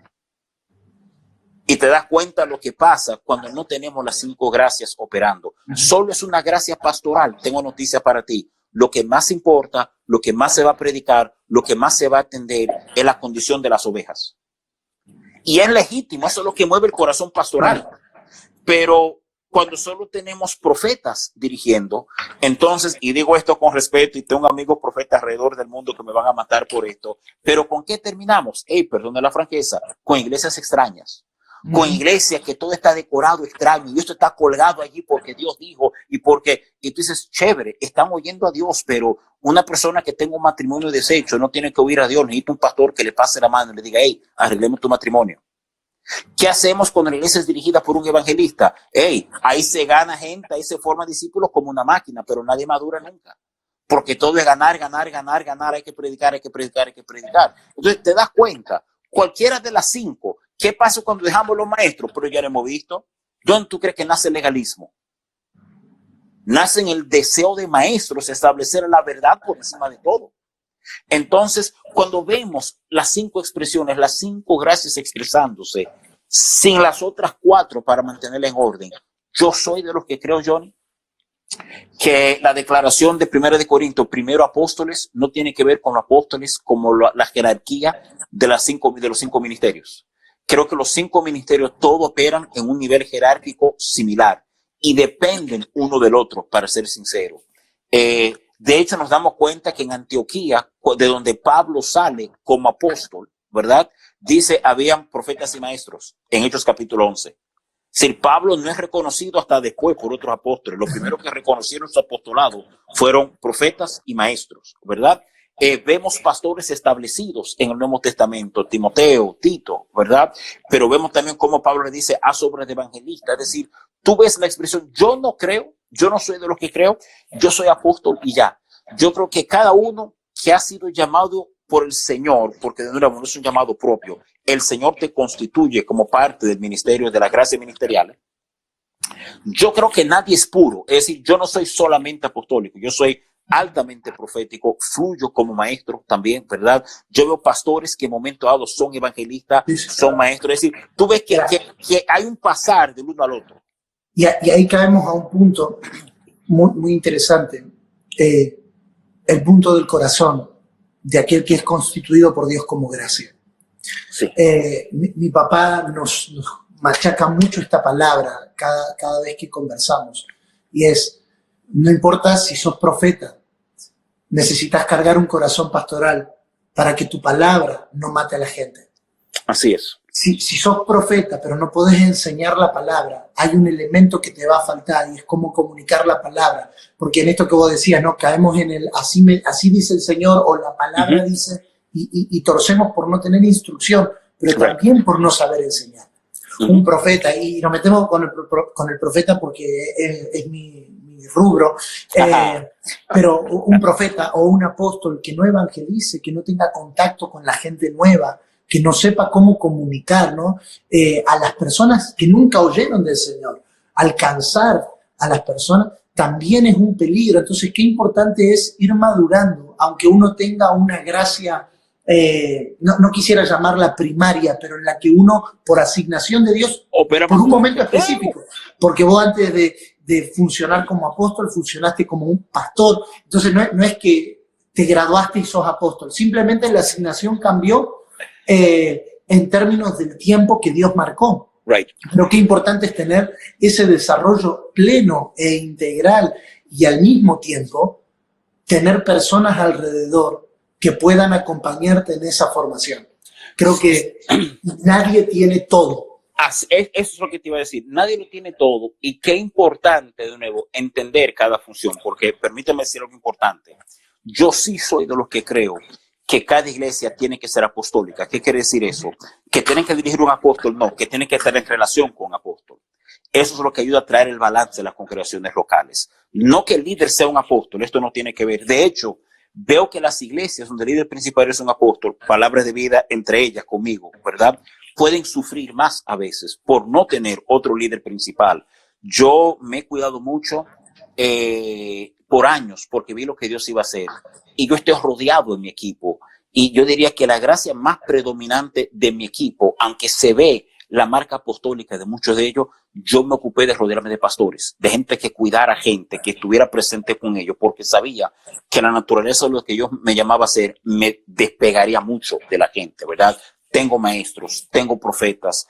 Y te das cuenta lo que pasa cuando no tenemos las 5 gracias operando. Solo es una gracia pastoral. Tengo noticia para ti. Lo que más importa, lo que más se va a predicar, lo que más se va a atender es la condición de las ovejas. Y es legítimo, eso es lo que mueve el corazón pastoral. Pero cuando solo tenemos profetas dirigiendo, entonces, y digo esto con respeto, y tengo amigos profetas alrededor del mundo que me van a matar por esto, pero ¿con qué terminamos? Perdón de la franqueza, con iglesias extrañas. Con iglesias que todo está decorado extraño y esto está colgado allí porque Dios dijo y tú dices, chévere, están oyendo a Dios, pero una persona que tenga un matrimonio deshecho no tiene que oír a Dios, necesita un pastor que le pase la mano y le diga, hey, arreglemos tu matrimonio. ¿Qué hacemos cuando la iglesia es dirigida por un evangelista? Ahí se gana gente, ahí se forman discípulos como una máquina, pero nadie madura nunca. Porque todo es ganar, ganar, ganar, ganar, hay que predicar, hay que predicar, hay que predicar. Entonces te das cuenta, cualquiera de las 5, ¿qué pasa cuando dejamos los maestros? Pero ya lo hemos visto. ¿Dónde tú crees que nace el legalismo? Nace en el deseo de maestros establecer la verdad por encima de todo. Entonces, cuando vemos las 5 expresiones, las 5 gracias expresándose, sin las otras 4 para mantenerla en orden, yo soy de los que creo, Johnny, que la declaración de 1 de Corintios, primero apóstoles, no tiene que ver con los apóstoles como la jerarquía de los 5 ministerios. Creo que los 5 ministerios todos operan en un nivel jerárquico similar y dependen uno del otro, para ser sincero. De hecho, nos damos cuenta que en Antioquía, de donde Pablo sale como apóstol, ¿verdad? Dice, habían profetas y maestros en Hechos capítulo 11. Si Pablo no es reconocido hasta después por otros apóstoles, los primeros que reconocieron su apostolado fueron profetas y maestros, ¿verdad? Vemos pastores establecidos en el Nuevo Testamento, Timoteo, Tito, ¿verdad? Pero vemos también cómo Pablo le dice, haz obras de evangelista. Es decir, tú ves la expresión, yo no creo, yo no soy de los que creo, yo soy apóstol y ya. Yo creo que cada uno que ha sido llamado por el Señor, porque de nuevo no es un llamado propio, el Señor te constituye como parte del ministerio, de la gracia ministerial. Yo creo que nadie es puro, es decir, yo no soy solamente apostólico, yo soy altamente profético, fluyo como maestro también, ¿verdad? Yo veo pastores que en momento dado son evangelistas, son maestros, es decir, tú ves que hay un pasar del uno al otro. Y ahí caemos a un punto muy interesante, el punto del corazón de aquel que es constituido por Dios como gracia. Sí. Mi papá nos machaca mucho esta palabra cada vez que conversamos, y es, no importa si sos profeta, necesitas cargar un corazón pastoral para que tu palabra no mate a la gente. Así es. Si sos profeta, pero no podés enseñar la palabra, hay un elemento que te va a faltar y es cómo comunicar la palabra. Porque en esto que vos decías, ¿no? Caemos en el así dice el Señor o la palabra dice y torcemos por no tener instrucción, pero también por no saber enseñar. un profeta, y nos metemos con el profeta porque es mi rubro, pero un profeta o un apóstol que no evangelice, que no tenga contacto con la gente nueva, que no sepa cómo comunicar, ¿no? A las personas que nunca oyeron del Señor, alcanzar a las personas, también es un peligro. Entonces, qué importante es ir madurando, aunque uno tenga una gracia, no quisiera llamarla primaria, pero en la que uno, por asignación de Dios, opera por un momento específico, porque vos antes de funcionar como apóstol, funcionaste como un pastor. Entonces, no es que te graduaste y sos apóstol, simplemente la asignación cambió en términos del tiempo que Dios marcó. Right. Pero qué importante es tener ese desarrollo pleno e integral y al mismo tiempo tener personas alrededor que puedan acompañarte en esa formación. Creo que nadie tiene todo. Eso es lo que te iba a decir. Nadie lo tiene todo. Y qué importante, de nuevo, entender cada función. Porque permíteme decir algo importante. Yo sí soy de los que creo que cada iglesia tiene que ser apostólica. ¿Qué quiere decir eso? Que tienen que dirigir un apóstol, no, que tienen que estar en relación con un apóstol. Eso es lo que ayuda a traer el balance de las congregaciones locales. No que el líder sea un apóstol, esto no tiene que ver. De hecho, veo que las iglesias donde el líder principal es un apóstol, palabras de vida entre ellas, conmigo, ¿verdad? Pueden sufrir más a veces por no tener otro líder principal. Yo me he cuidado mucho por años porque vi lo que Dios iba a hacer. Y yo estoy rodeado en mi equipo. Y yo diría que la gracia más predominante de mi equipo, aunque se ve la marca apostólica de muchos de ellos, yo me ocupé de rodearme de pastores, de gente que cuidara gente, que estuviera presente con ellos, porque sabía que la naturaleza de lo que Dios me llamaba a hacer me despegaría mucho de la gente, ¿verdad? Tengo maestros, tengo profetas,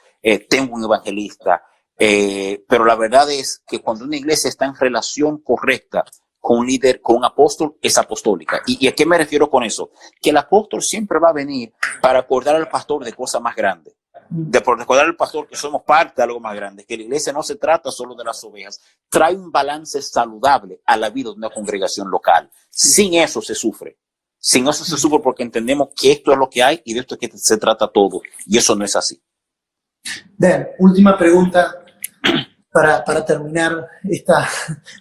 tengo un evangelista, pero la verdad es que cuando una iglesia está en relación correcta con un líder, con un apóstol, es apostólica. ¿Y a qué me refiero con eso? Que el apóstol siempre va a venir para acordar al pastor de cosas más grandes. De recordar al pastor que somos parte de algo más grande, que la iglesia no se trata solo de las ovejas, trae un balance saludable a la vida de una congregación local. Sin eso se sufre. Sin eso se sufre porque entendemos que esto es lo que hay y de esto es que se trata todo. Y eso no es así. Bien, última pregunta. Para terminar esta,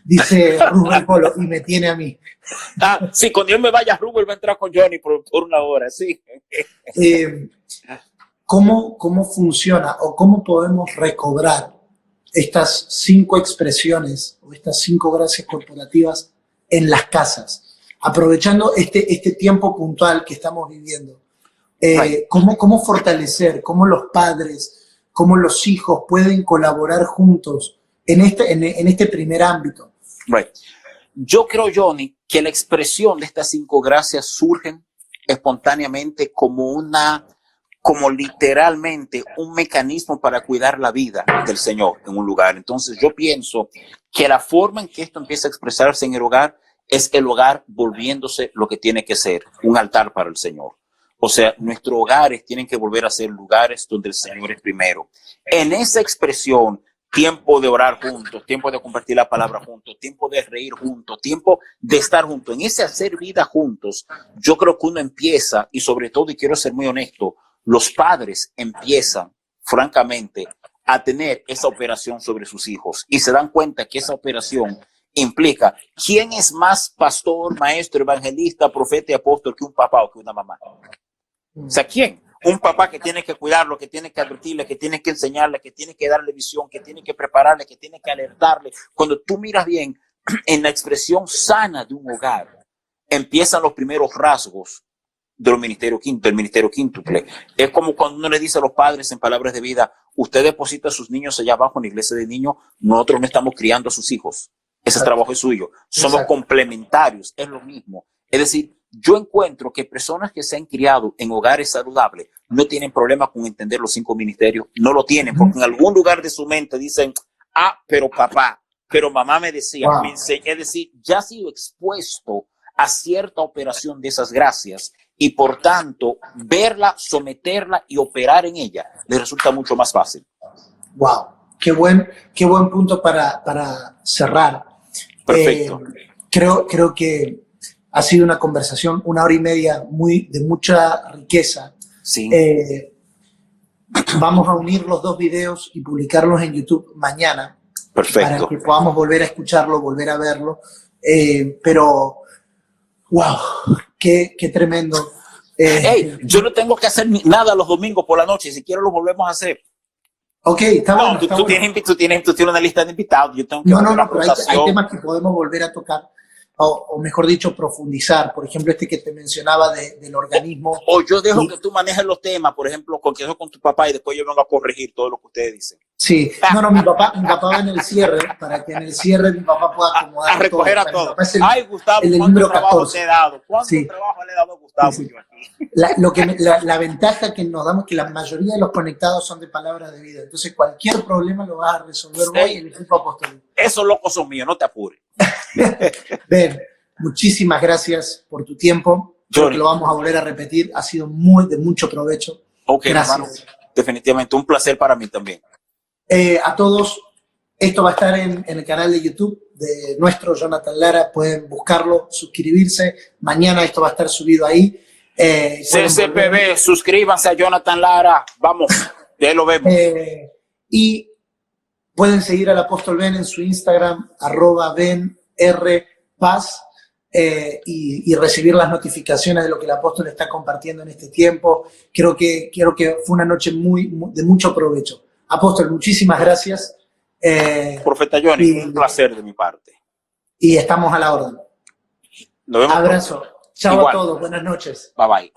dice Rubén Polo, y me tiene a mí. Sí, cuando yo me vaya, Rubén va a entrar con Johnny por una hora, sí. ¿Cómo funciona o cómo podemos recobrar estas 5 expresiones o estas 5 gracias corporativas en las casas? Aprovechando este tiempo puntual que estamos viviendo. ¿Cómo fortalecer, cómo los padres, cómo los hijos pueden colaborar juntos en este primer ámbito? Right. Yo creo, Johnny, que la expresión de estas 5 gracias surgen espontáneamente como literalmente un mecanismo para cuidar la vida del Señor en un lugar. Entonces yo pienso que la forma en que esto empieza a expresarse en el hogar es el hogar volviéndose lo que tiene que ser, un altar para el Señor. O sea, nuestros hogares tienen que volver a ser lugares donde el Señor es primero. En esa expresión, tiempo de orar juntos, tiempo de compartir la palabra juntos, tiempo de reír juntos, tiempo de estar juntos. En ese hacer vida juntos, yo creo que uno empieza, y sobre todo, y quiero ser muy honesto, los padres empiezan, francamente, a tener esa operación sobre sus hijos y se dan cuenta que esa operación implica quién es más pastor, maestro, evangelista, profeta y apóstol que un papá o que una mamá. O sea, ¿quién? Un papá que tiene que cuidarlo, que tiene que advertirle, que tiene que enseñarle, que tiene que darle visión, que tiene que prepararle, que tiene que alertarle. Cuando tú miras bien en la expresión sana de un hogar, empiezan los primeros rasgos del ministerio quíntuple. Es como cuando uno le dice a los padres en palabras de vida, usted deposita a sus niños allá abajo en la iglesia de niños, nosotros no estamos criando a sus hijos. Ese trabajo es suyo. Somos complementarios, es lo mismo. Es decir, yo encuentro que personas que se han criado en hogares saludables no tienen problema con entender los 5 ministerios. No lo tienen, porque en algún lugar de su mente dicen, pero papá, pero mamá me decía, me enseñó. Es decir, ya ha sido expuesto a cierta operación de esas gracias y por tanto verla, someterla y operar en ella les resulta mucho más fácil. Wow, qué buen punto para cerrar. Perfecto. Creo que ha sido una conversación, 1 hora y media de mucha riqueza. Sí. Vamos a unir los dos videos y publicarlos en YouTube mañana. Perfecto. Para que podamos volver a escucharlo, volver a verlo. Pero, wow, qué tremendo. Hey, yo no tengo que hacer nada los domingos por la noche. Si quiero, lo volvemos a hacer. Ok, está bueno. Tú tienes una lista de invitados. Yo tengo que no, pero hay temas que podemos volver a tocar. O mejor dicho, profundizar. Por ejemplo, este que te mencionaba del organismo. O yo dejo que tú manejes los temas, por ejemplo, con tu papá y después yo vengo a corregir todo lo que ustedes dicen. Sí, no, mi papá va en el cierre, para que en el cierre mi papá pueda acomodar a recoger todo. A todos. Ay, Gustavo, ¿cuánto trabajo te he dado? ¿Cuánto trabajo le he dado a Gustavo? Sí. La ventaja que nos damos es que la mayoría de los conectados son de palabra de vida. Entonces, cualquier problema lo vas a resolver vos y el equipo apostólico. Esos locos son míos, no te apures. Ben, muchísimas gracias por tu tiempo. Creo que lo vamos a volver a repetir. Ha sido de mucho provecho. Ok, gracias. Hermano, definitivamente un placer para mí también. A todos, esto va a estar en el canal de YouTube de nuestro Jonathan Lara. Pueden buscarlo, suscribirse. Mañana esto va a estar subido ahí. CCPB, suscríbanse a Jonathan Lara. Vamos, ya lo vemos. Y pueden seguir al Apóstol Ben en su Instagram, @benrpaz, y recibir las notificaciones de lo que el apóstol está compartiendo en este tiempo. Creo que fue una noche de mucho provecho. Apóstol, muchísimas gracias. Profeta Johnny, un placer de mi parte. Y estamos a la orden. Nos vemos. Abrazo. Chao a todos. Buenas noches. Bye bye.